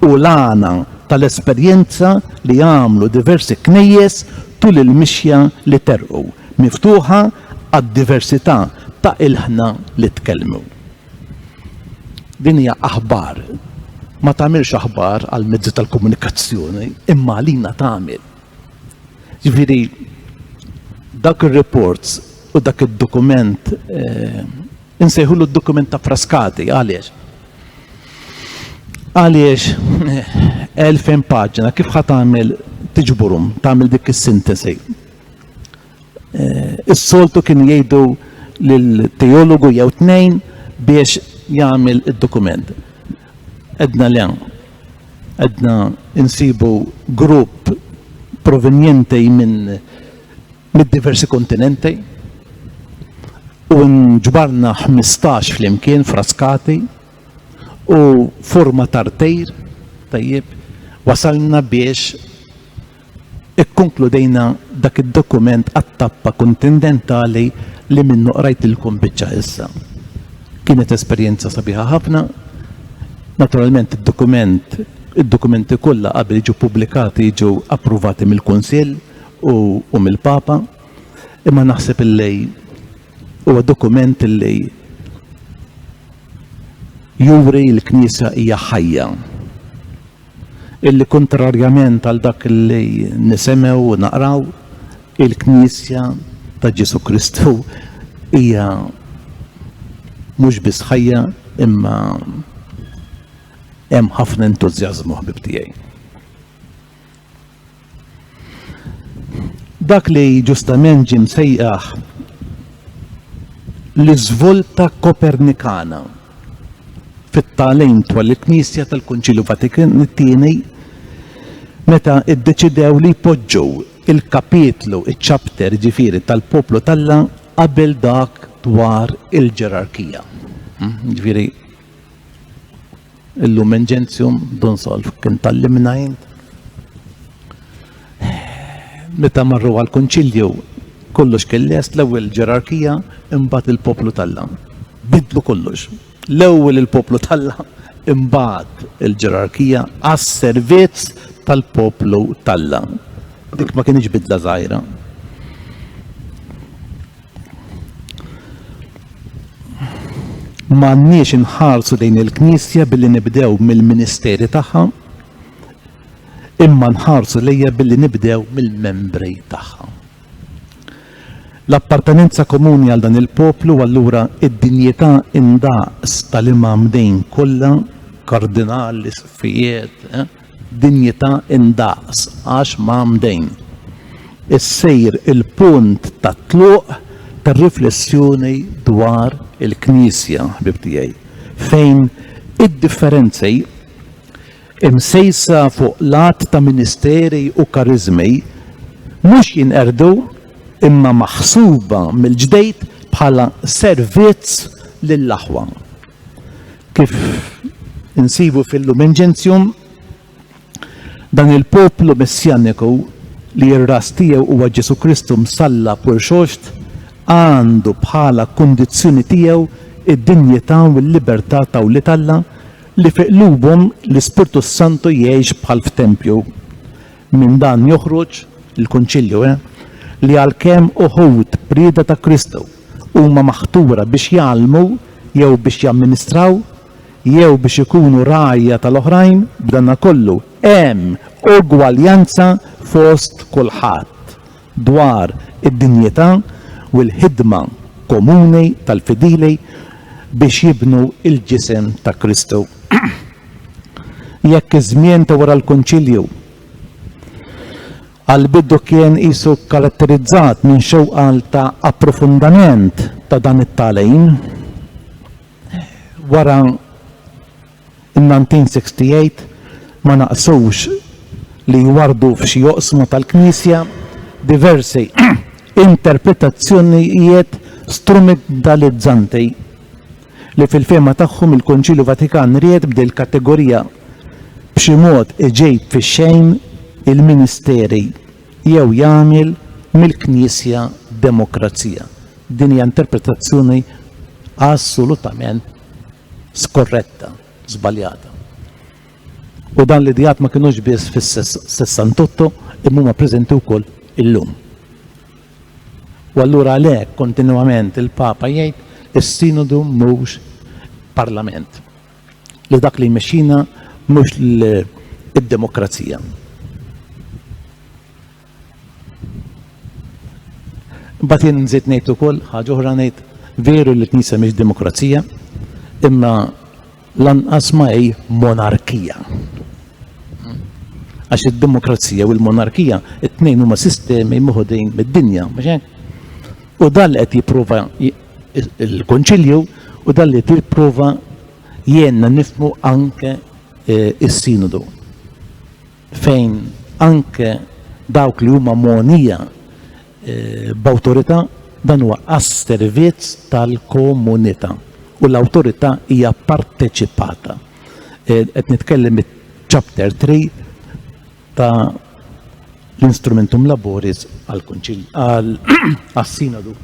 u l-għana tal-esperjenza li għamlu diversi knejjes tul il-mixja li terqu, miftuħa għad-diversità ta' il-ħna li tkellmu. Din hija aħbar. Ma tagħmilx aħbar għal mezzi tal-komunikazzjoni, imma għalina tagħmel. Ġifieri dak ir-reports u dak id-dokument insejħulu d-dokument ta' Frascati, għaliex? Għaliex 2000 paġna kif ħa tagħmel tiġburhom, tagħmel dik is-sintesi. Is-soltu kien jgħidu lill-teologu jew tnejn biex jagħmel id-dokument. Edna insibu grupp provenienti minn diversi kontinenti u nġbarna 15 flimkien Frascati u forma tartejr tajjeb wasalna biex ikkonkludejna dak id-dokument għat-tappa kontinentali li minnu qrajtilkom biċċa issa. Kienet esperjenza sabiħa ħafna. Naturalment id-dokumenti kollha qabel jiġu pubblikati jiġu approvati mill-Kunsill u mill-Papa, imma naħseb illi huwa dokument illi juri l-Knisja hija ħajja. Illi kontrarjament għal dak illi nisemgħu u naqraw, il-Knisja ta' Ġesu Kristu hija mhux biss ħajja imma hemm ħafna entużjażmu ħbib tiegħi. Dak li ġustament ġie msejjaħ l-iżvolta Kopernikana fit-talent tal-Knisja tal-Kunċilju Vatikani it-tieni meta iddeċidew li jpoġġu il-kapitlu, iċ-chapter ġifieri tal-poplu Talla qabel dak dwar il-ġerarkija. Ġifieri il-Lumen Gentium don solf kien tallimna jint. Meta marru għal-Kunċilju kollox kellest l-ewwel ġerarkija imbagħad il-poplu Talla. Bidlu kollox. L-ewwel il-poplu Talla imbagħad il-ġerarkija għas-servizz tal-poplu tal-Alla. Dik ma kienx bidla żgħira. M'għandniex inħarsu lejn il-Knisja billi nibdew mill-ministeri tagħha, imma nħarsu lejha billi nibdew mill-membri tagħha. L-appartenenza komuni għal dan il-poplu allura id-dinjità indaqs tal-imamdejn kollha, kardinali, sfijiet, dinjità indaqs għax mamdejn. Issejr il-punt ta' tluq tar-riflessjoni dwar il-Knisja, ħbib tiegħi, fejn id-differenzi imsejsa fuq lat ta' ministeri u karizmi mhux jinqerdu imma maħsuba mill-ġdejt bħala servizz lill-aħwa. Kif insibu fil-Lumen Gentium, dan il-poplu messjaniku li r-ras tiegħu huwa Ġesu Kristu msalla purxoxt għandu bħala kundizzjoni tiegħu id-dinjità u l-libertà ta' Wlied Alla li fi qlubhom l-Ispirtu Santu jgħix bħal f'tempju. Minn dan joħroġ il-Kunċilju li għalkemm uħud prieda ta' Kristu huma maħtura biex jgħallmu jew biex jamministraw jew biex ikunu rajja tal-oħrajn, b'danna kollu hemm ugwaljanza fost kulħadd dwar id-dinjità u l-ħidma komuni tal-fidili biex jibnu il-ġisem ta' Kristu. Jekk iż-żmien ta' wara l-Kunċilju għal-biddu kien qisu karatterizzat minn xewqal ta' approfondament ta' dan it-tagħlim, wara in-1968 ma naqsux li jwardu f'xi joqsma tal-Knisja diversi interpretazzjonijiet strumentalizzanti li fil-fema tagħhom il-Konċilju Vatikan ried b'dil kategorija b'xi mod iġejb fix-xejn il-ministeri jew jagħmel mill-Knisja demokrazija. Din hija interpretazzjoni assolutament skorretta, żbaljata. U dan l-idejat ma kinux biss fis-68 imma huma preżenti wkoll illum. U allura għalhekk kontinwament il-Papa jgħid is-Sinodu mhux parlament. Li dak li jmexxina mhux id-demokrazija. Mbagħad jien nżid ngħid ukoll ħaġa oħra ngħid veru li l-Knisja mhix demokrazija, imma lanqas ma hi monarkija. Għax id-demokrazija u l-monarkija it-tnejn huma sistemi moħodin mid-dinja, mhux hekk? U dan qed jipprova il-Konċilju u dan li tipprova jenna nifmu anke is-Sinodu. Fejn anke dawk li huma monija b'awtorità dan huwa għas-servizz tal-komunità u l-awtorità hija parteċipata. Qed nitkellem it-Chapter 3 ta' l-Instrumentum Laboris għal-Konċilju għas-Sinodu.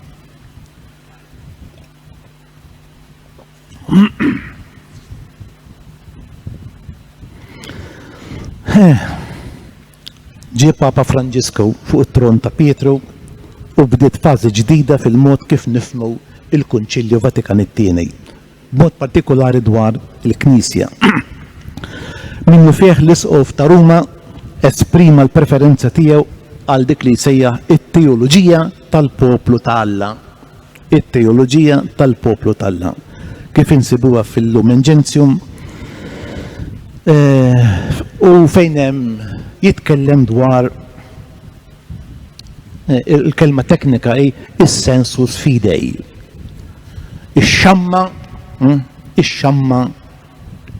Ġie Papa Franġisku fuq it-tron ta' Pietru u bdiet fażi ġdida fil-mod kif nifhmu il-Kunċilju Vatikan it-Tieni, b'mod partikolari dwar il-Knisja. Minnu fih l-Isqof ta' Ruma esprima l-preferenza tiegħu għal dik li jsejjaħ it-teoloġija tal-poplu ta' Alla. It-teoloġija tal-poplu ta' Alla. Kif insibuha fil-Lumen Gentium u fejn hemm jitkellem dwar il-kelma teknika hi is-sensus fidei. Ix-xamma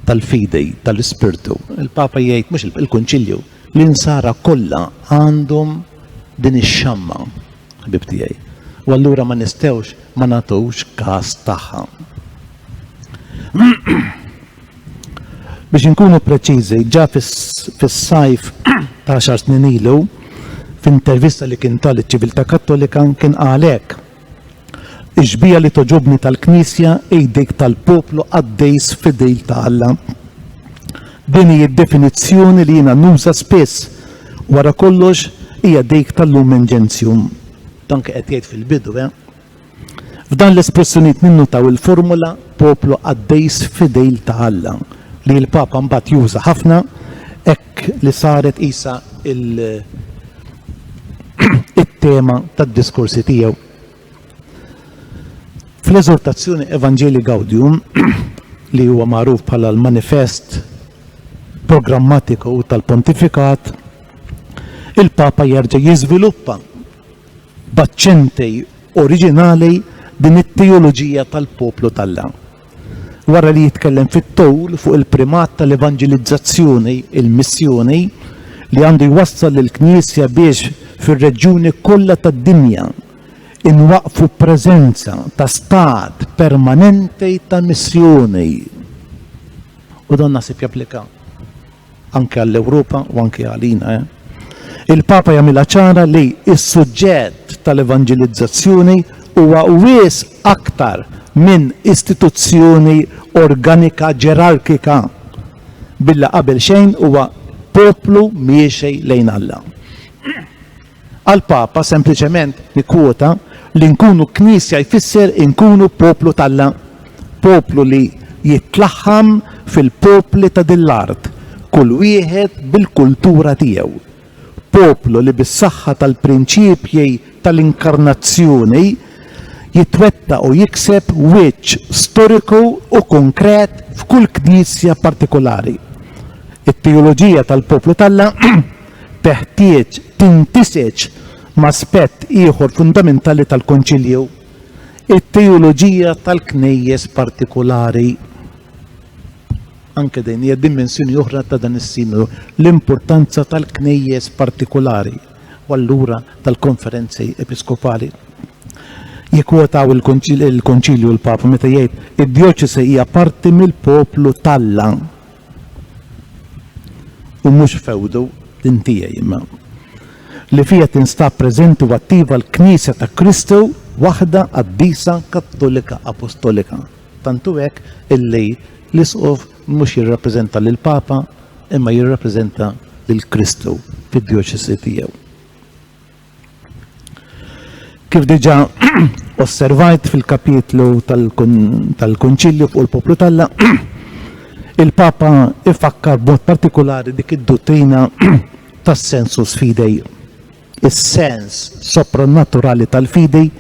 tal-fidei, tal-ispirtu. Il-Papa jgħid mhux il-Kunċilju l-insara kollha għandhom din ix-xamma, ħbib tiegħi. U allura ma nistgħux ma nagħtux każ tagħha. Biex inkunu preċiżi, ġa fis-sajf ta' 10 snin ilu, f'intervista li kien tal-ċiviltà Kattolika kien għalek. Iġbija li toġobni tal-Knisja ejdik tal-poplu għaddejs fidejl ta' Alla Din hi d-definizzjoni li jiena nuża spiss wara kollox hija dik tal-lumen gentium. Dan qed jgħid fil-bidu, F'dan l-espressjonijiet minnu taw il-formula poplu għaddejs fidejl ta' Alla li l-Papa mbagħad juża ħafna hekk li saret isa it-tema tad-diskorsi tiegħu. Fl-eżortazzjoni Evangelii Gaudium li huwa magħruf bħala l-manifest programmatiku tal-pontifikat, il-Papa jerġa' jiżviluppa b'aċċenti oriġinali din it-teoloġija tal-poplu tal-Alla. Wara li jitkellem fit-tul fuq il-primat tal-evangelizzazzjoni, il-missjoni li għandu jwassal lill-Knisja biex fir-reġjuni kollha tad-dinja inwaqfu preżenza ta' stat permanenti ta' missjoni. U dan naħseb japplika anke għall-Ewropa u anke għalina. Il-Papa jagħmilha ċara li s-suġġett tal-evangelizzazzjoni huwa wies aktar minn istituzzjoni organika ġerarkika. Billa qabel xejn huwa poplu miexej lejn Alla. Għal-Papa sempliċement nikkwota li nkunu Knisja jfisser nkunu poplu tal-Alla, poplu li jitlaħħam fil-popli ta' dil-art, kull wieħed bil-kultura tiegħu. Poplu li bis-saħħa tal-prinċipji tal-inkarnazzjoni jitwetta u jikseb wiċċ storiku u konkret f'kull knisja partikolari. It-teoloġija tal-poplu tal-Alla teħtieġ tintiseġ ma' aspett ieħor fundamentali tal-Konċilju, it-teoloġija tal-knejjes partikolari. Anke din hija dimensjoni oħra ta' dan is-sinodu, l-importanza tal-knejjes partikolari u allura tal-konferenzi episkopali. Jikwotaw il-Konċilju l-Papa meta jgħid id-djoċesi hija parti mill-poplu tal-Alla u mhux fewdu din tiegħi imma li fija tinstab preżenti u attiva l-Knisja ta' Kristu waħda qaddisa kattolika apostolika. Tantu hekk illi l-isqof mhux jirrappreżenta lil Papa imma jirrappreżenta lil Kristu fid-djoċesi tiegħu. Kif diġà osservajt fil-kapitlu tal-Konċilju fuq il-poplu tal-Alla, il-Papa ifakkar b'mod partikolari dik id-dottrina tas-sensus fidei. Is-sens soprannaturali tal-fidei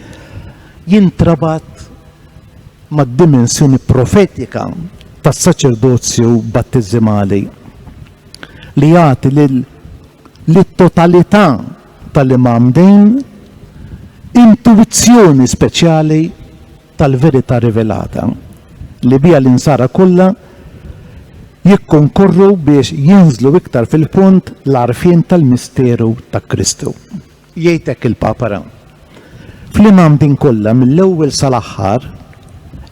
jintrabat mad-dimensjoni profetika tas-saċerdozju battiżimali li jagħti lit-totalità tal-imam dejn intuizzjoni speċjali tal-verità rivelata li bija l-insara kollha jikkonkorru biex jinżlu iktar fil-punt l-arfien tal-misteru ta' Kristu. Jgħidlek il-Papa ra. Fl-imam din kollha mill-ewwel sal-aħħar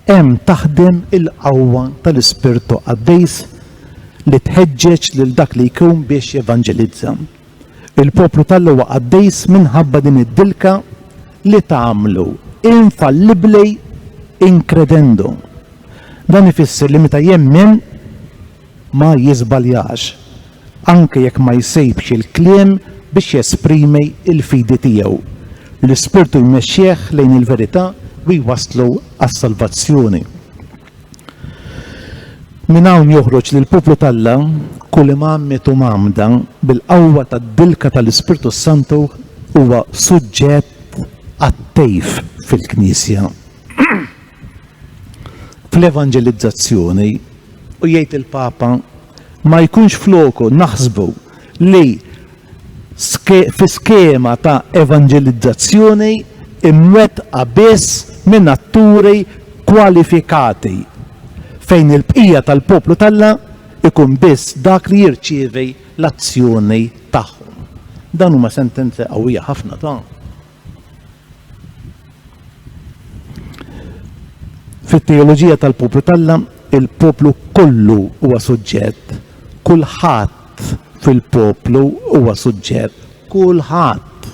hemm taħdem il-qawwa tal-Ispirtu Qaddejs li tħeġġeġ lil dak li jkun biex jevanġelizza. Il-poplu tal-huwa Qaddejs minħabba din id-dilka li tagħmlu infallibbli incredendo. Dan ifisser li meta jemmen ma jiżbaljax, anke jekk ma jsejbx il-kliem biex jesprimi il-fidi tiegħu. L-Ispirtu jmexxih lejn il-verità u jwasslu għas-salvazzjoni. Min hawn joħroġ li l-poplu tal-Alla kull imam mitu mamda bil-qawwa tad-dilka tal-Ispirtu Santu huwa suġġett għat-tejf fil-Knisja. Fl-evangelizzazzjoni u jgħid il-Papa ma jkunx floku naħsbu li fi skema ta' evangelizzazzjoni imwettqa biss minn atturi kwalifikati fejn il-bqija tal-poplu tal-Alla ikun biss dak li jirċievi l-azzjoni tagħhom. Dan huma sentenzi qawwija ħafna ta'. Fit-teoloġija tal-poplu tal-Alla il-poplu kollu huwa suġġett, kulħadd fil-poplu huwa suġġett, kulħadd.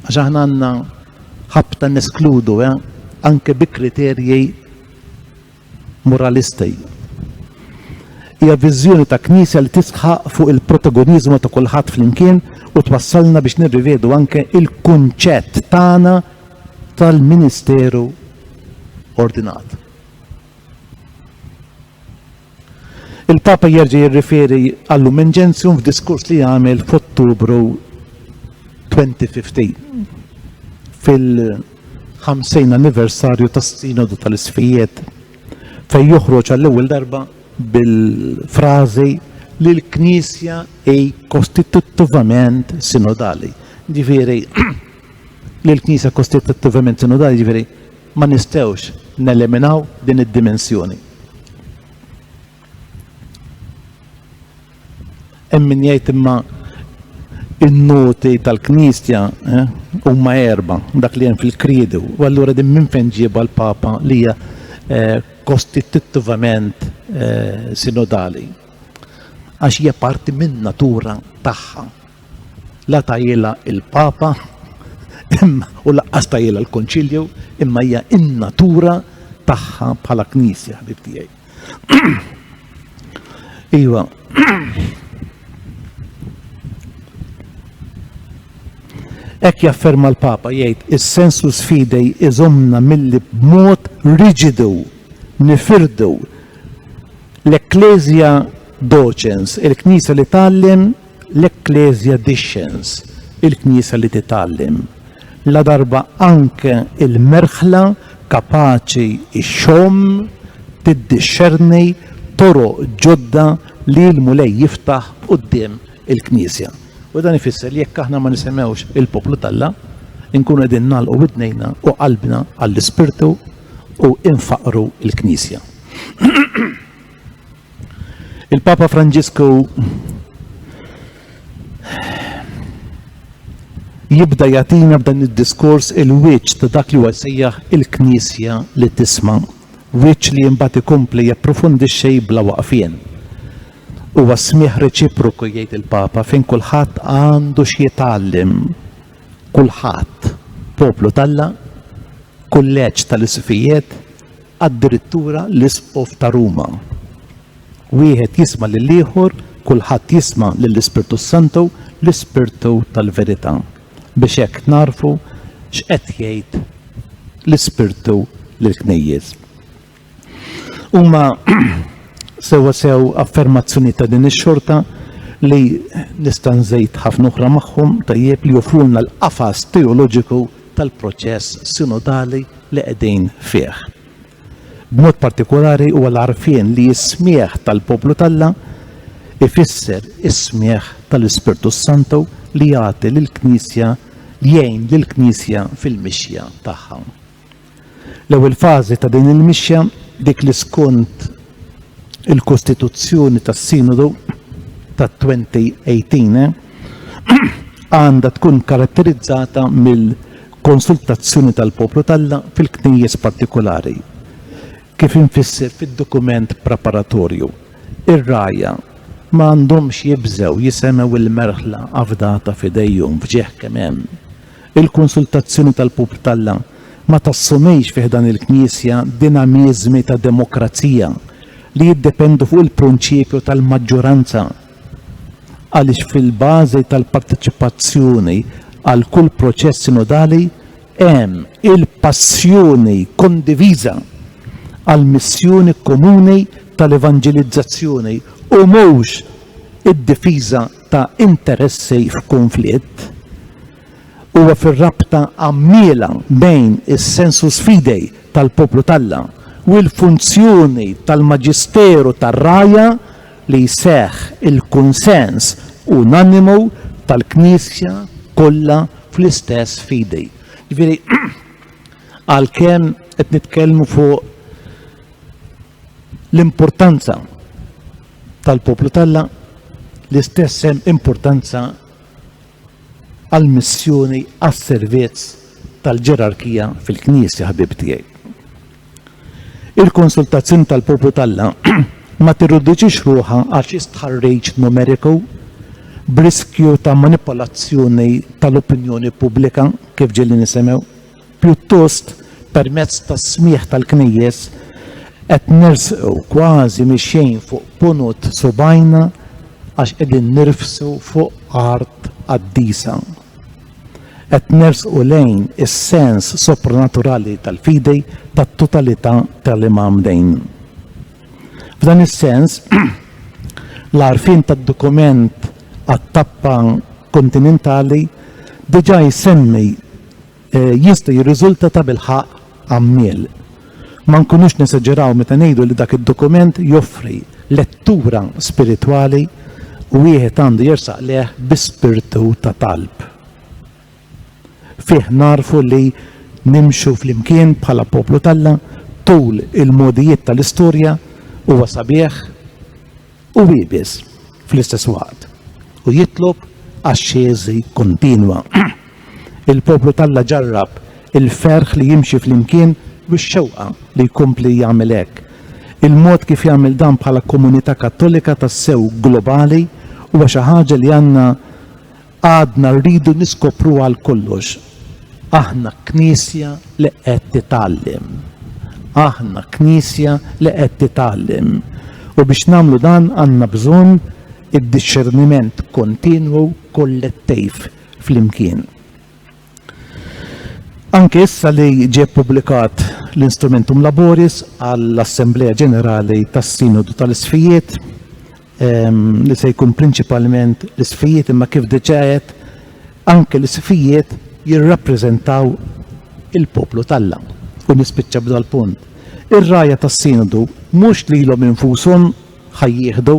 Għax aħna għandna ħabta neskludu anke bi kriterji moralisti. hija viżjoni ta' Knisja li tisħaq fuq il-protagonizmu ta' kulħadd flimkien u twassalna biex nirrivedu anke il-kunċett tagħna tal-Ministeru ordinat. Il-Papa jerġa' jirriferi għall-Lumen Gentium f'diskors li għamel f'Ottubru 2015 fil-50 anniversarju tas-Sinodu tal-Isfijiet fejn joħroġ għall-ewwel darba bil-frażi li l-Knisja hi kostituttivament sinodali. Ġifieri li l-Knisja kostituttivament sinodali, ġifieri ma nistgħux neliminaw din id-dimensjoni. Hemm min jgħid imma in-noti tal-Knisja huma erba' dak li hemm fil-Kriedu, u allura din minn fejn ġiebha l-Papa li hija kostituttivament sinodali. Għax hija parti minn natura tagħha. La tajjela il-Papa u laqqas tajjela l-Konċilju, imma hija in-natura tagħha bħala Knisja, ħbib tiegħi. Iva. Ek jafferma l-Papa jgħid is-sensus fidei iżomna milli b'mod riġidu nifirdu l-Ecclesia docens, il-Knisja li tgħallem, l-Ecclesia discens, il-Knisja li titgħallem. La darba anke il-merħla kapaċi ix-xom tiddixxerni toroq ġodda li l-mulej jiftaħ quddiem il-Knisja. U dan ifisser li jekk aħna ma nisemgħux il-poplu talla, nkunu qegħdin nagħlqu widnejna u qalbna għall-Ispirtu u infaqru l-Knisja. Il-Papa Franġisku jibda jagħtina b'dan id-diskors il-wiċċ ta' dak li huwa sejjaħ il-Knisja li tisma', wiċċ li mbagħad ikompli japprofondixxi bla waqfien. Huwa smieħ reċiproku jgħid il-Papa fejn kulħadd għandu x'jitgħallem. Kulħadd, poplu talla, kulleġġ tal-Isfijiet, addirittura l-Isqof ta' Ruma. Wieħed jisma' lill-ieħor, kulħadd jisma' lill-Ispirtu Santu, l-Ispirtu tal-Verità. Biex hekk narfu x'qed jgħid l-Ispirtu lill-Knejjes. Huma sew affermazzjoni ta' din ix-xorta li nista' nżejt ħafna oħra magħhom tajjeb li joffrulna l-qafas teoloġiku tal-proċess sinodali li qegħdin fih. B'mod partikolari huwa l-għarfien li s-smieħ tal-poplu talla ifisser is-smieħ tal-Ispirtu Santu li jagħti lill-Knisja jgħin lill-Knisja fil-mixja tagħha. L-ewwel fażi ta' din il-mixja dik li skont il-Kostituzzjoni tas-Sinodu ta' 2018 għandha tkun karatterizzata mill-konsultazzjoni tal-poplu talla fil-knejjes partikolari. Kif infisser fid-dokument preparatorju. Ir-raja ma għandhomx jibżew jisemgħu il-merħla avdata f'idejhom f'ġieħ kemm hemm. Il-konsultazzjoni tal-poplu talla ma tassumejx fih dan il-Knisja dinamiżmi ta' demokrazija li jiddependu fuq il-prinċipju tal-maġġoranza. Għaliex fil-bażi tal-parteċipazzjoni għal kull proċess sinodali hemm il-passjoni kondiviża għal missjoni komuni tal-evanġelizzazzjoni u mhux id-difiża ta' interessi f'konflitt. Huwa fir-rabta għammiela bejn is-sensus fidei tal-poplu talla u l-funzjoni tal-Maġisteru tar-Raja li jseħħ il-kunsens unanimu tal-Knisja kollha fl-istess fidei. Ġifieri għalkemm qed nitkellmu fuq l-importanza tal-poplu talla, l-istess hemm importanza għal-missjoni għas-servizz tal-ġerarkija fil-Knisja ħbib tiegħi. Il-konsultazzjoni tal-poplu talla ma tirriduċix ruħha għal xi stħarriġ numeriku b'riskju ta' manipolazzjoni tal-opinjoni pubblika kif ġieli nisemgħu, pjuttost permezz tas smieħ tal-knejjes qed nersqu kważi mixjejn fuq punut subajna għax qegħdin nirfsu fuq art qaddisa. Qed nersqu lejn is-sens sopranaturali tal-fidej tat-totalità tal-Imam Dejn. F'dan is-sens l-għarfien tad-dokument għat-tappa kontinentali diġà jsemmi jista' jirriżulta ta' bilħaq għammiel. Ma nkunux nesaġġeraw meta ngħidu li dak id-dokument joffri lettura spiritwali u wieħed għandu jersaq leh bi-spirtu ta' talb. Fih narfu li nimxu fl-imkien bħala poplu Talla tul il-modijiet tal-istorja huwa sabiħ u wiebes fl-istess waqt u jitlob asċeżi kontinwa. Il-poplu Talla ġarrab il-ferħ li jimxi fl-imkien bix-xewqa li jkompli jagħmel hekk. Il-mod kif jagħmel dan bħala komunità kattolika tas-sew globali huwa xi ħaġa li għadna rridu niskopru għal kollox. Aħna knisja li qed titgħallem. Aħna knisja li qed titgħallem. U biex nagħmlu dan għandna bżonn id-disċerniment kontinwu kollettiv fl-imkien. Anke issa li ġie publikat l-Instrumentum Laboris għall-Assembleja Ġenerali tas-Sinodu tal-Isfijiet li se jkun prinċipalment l-isfijiet imma kif diġajet anke l-isfijiet jirrappreżentaw il-poplu Talla u nispiċċa b'dal punt. Ir-raja tas-Sinodu mhux lilhom infushom ħajjieħdu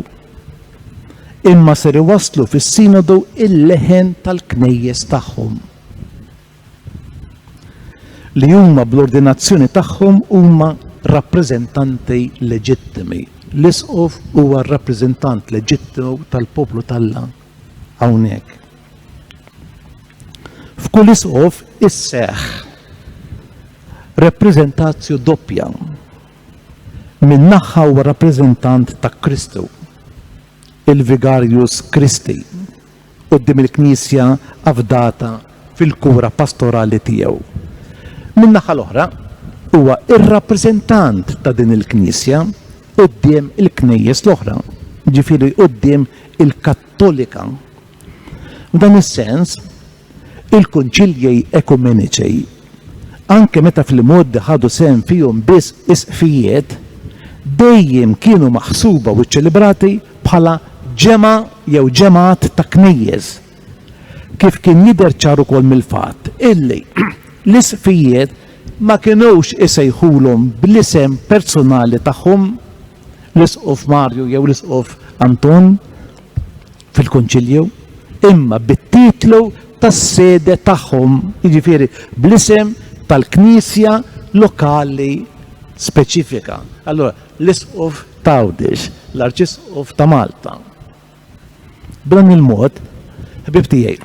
imma ser iwasslu fis-Sinodu il-leħen tal-knejjes tagħhom li huma bl-ordinazzjoni tagħhom huma rappreżentanti leġittimi. L-isqof huwa r-rappreżentant leġittimu tal-poplu Talla hawnhekk. F'kull isqof isseħħ rappreżentazzju doppja. Min naħa huwa rappreżentant ta' Kristu, il-Vigarius Christi, quddiem il-Knisja avdata fil-kura pastorali tiegħu. Min naħa l-oħra huwa ir-rappreżentant ta' din il-Knisja quddiem il-knejjes l-oħra, ġifieri quddiem il-Kattolika. F'dan is-sens, il-kunċilji ekumeniċi, anke meta fil-modi ħadu sehem fihom biss isqfijiet, dejjem kienu maħsuba u ċċelebrati bħala ġema jew ġemat ta' knejjes. Kif kien jidher ċar ukoll mill-fatt illi l-isqfijiet ma kinux isejħulhom bl-isem personali tagħhom l-isqof Marju jew l-isqof Anton fil-kunċilju, imma bit-titlu tas-sede tagħhom, jiġifieri bl-isem tal-Knisja lokali speċifika. Allora, l-isqof Tawdix, l-Arċisqof ta' Malta. B'dan il-mod, ħbib tiegħi,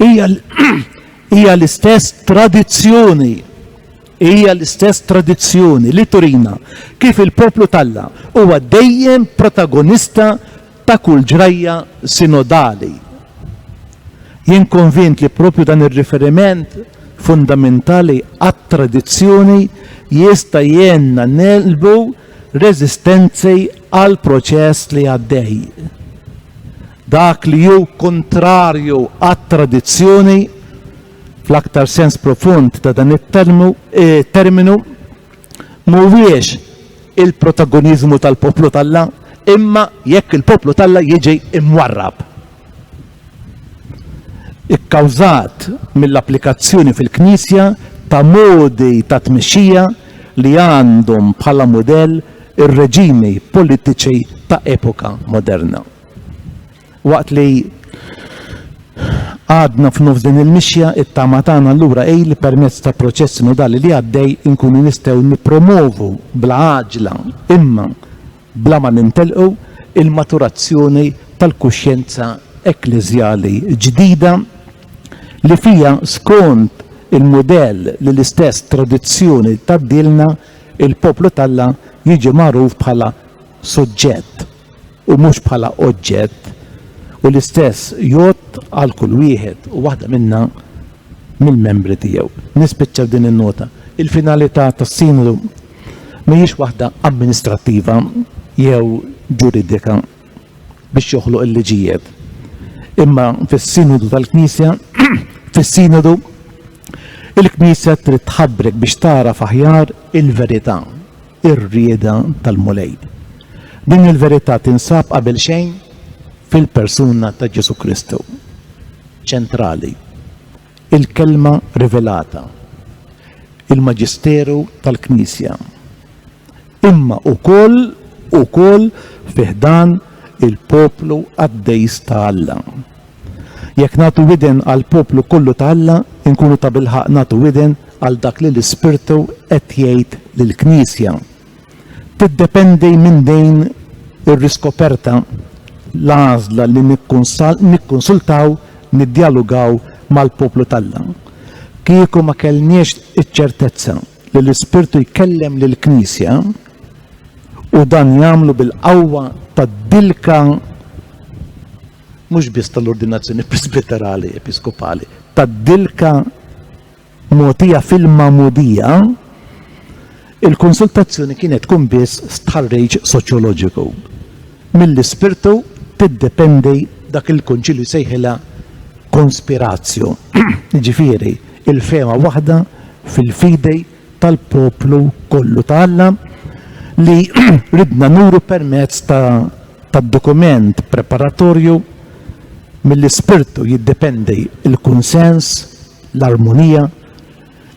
hija l-istess tradizzjoni. Hija l-istess tradizzjoni li turina kif il-poplu Talla huwa dejjem protagonista ta' kull ġrajja sinodali. Jien konvint li propju dan ir-riferiment fundamentali għat-tradizzjoni jista' jenna nelbu reżistenzi għal proċess li għaddej. Dak li hu kontrarju għat-tradizzjoni fl-aktar sens profund ta' dan it-terminu mhuwiex il-protagonizmu tal-poplu Talla, imma jekk il-poplu Talla jiġi imwarrab. Ikkawżat mill-applikazzjoni fil-Knisja ta' modi ta' tmexxija li għandhom bħala modell ir-reġimi politiċi ta' epoka moderna. Waqt li għadna f'nofs din il-mixja, it-tama tagħna allura li permezz ta' proċess sinodali li għaddej inkunu nistgħu nippromovu bla għaġla imma bla ma nintelqu il-maturazzjoni tal-kuxjenza ekklesjali ġdida li fija skont il-modell li l-istess tradizzjoni tad-dilna il-poplu Talla jiġi magħruf bħala soġġett u mhux bħala oġġett u l-istess jgħod għal kull wieħed u waħda minna mill-membri tiegħu. Nispiċċa din in-nota. Il-finalità tas-sinodu mhijiex waħda amministrattiva jew ġuridika biex joħloq il-liġijiet. Imma fis-sinodu tal-Knisja, fis-sinodu il-Knisja trid tħabbrek biex tara aħjar il-verità, ir-rieda tal-mulej. Din il-verità tinsab qabel xejn fil-persuna ta' Ġesu Kristu. ċentrali. Il-kelma rivelata. Il-Maġisteru tal-Knisja. Imma ukoll fiħdan il-poplu għaddejs ta' Alla. Jekk nagħtu widen għal poplu kollu ta' Alla, inkunu ta' bilħaq nagħtu widen għal dak li l-Ispirtu qed jgħid lill-Knisja. Tiddependi minn dejn ir-riskoperta l-għażla li nikkonsultaw, niddialogaw mal-poplu tal-Alla. Kieku ma kellniex iċ-ċertezza li l-Ispirtu jkellem lill-Knisja u dan jagħmlu bil-qawwa tad-dilka mhux biss tal-ordinazzjoni presbiterali episkopali, tad-dilka mogħtija fil-magħmudija, il-konsultazzjoni kienet tkun biss stħarriġ soċjoloġiku. Mill-Ispirtu tiddependi dak il-konċilju sejħilha konspirazzju. Ġifieri, il-fema waħda fil-fidej tal-poplu kollu ta' Alla li ridna nuru permezz tad-dokument preparatorju. Mill-Ispirtu jiddependi il-kunsens, l-armonija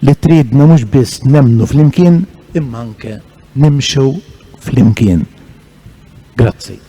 li tridna mhux biss nemnu flimkien imma anke nimxu flimkien. Grazzi.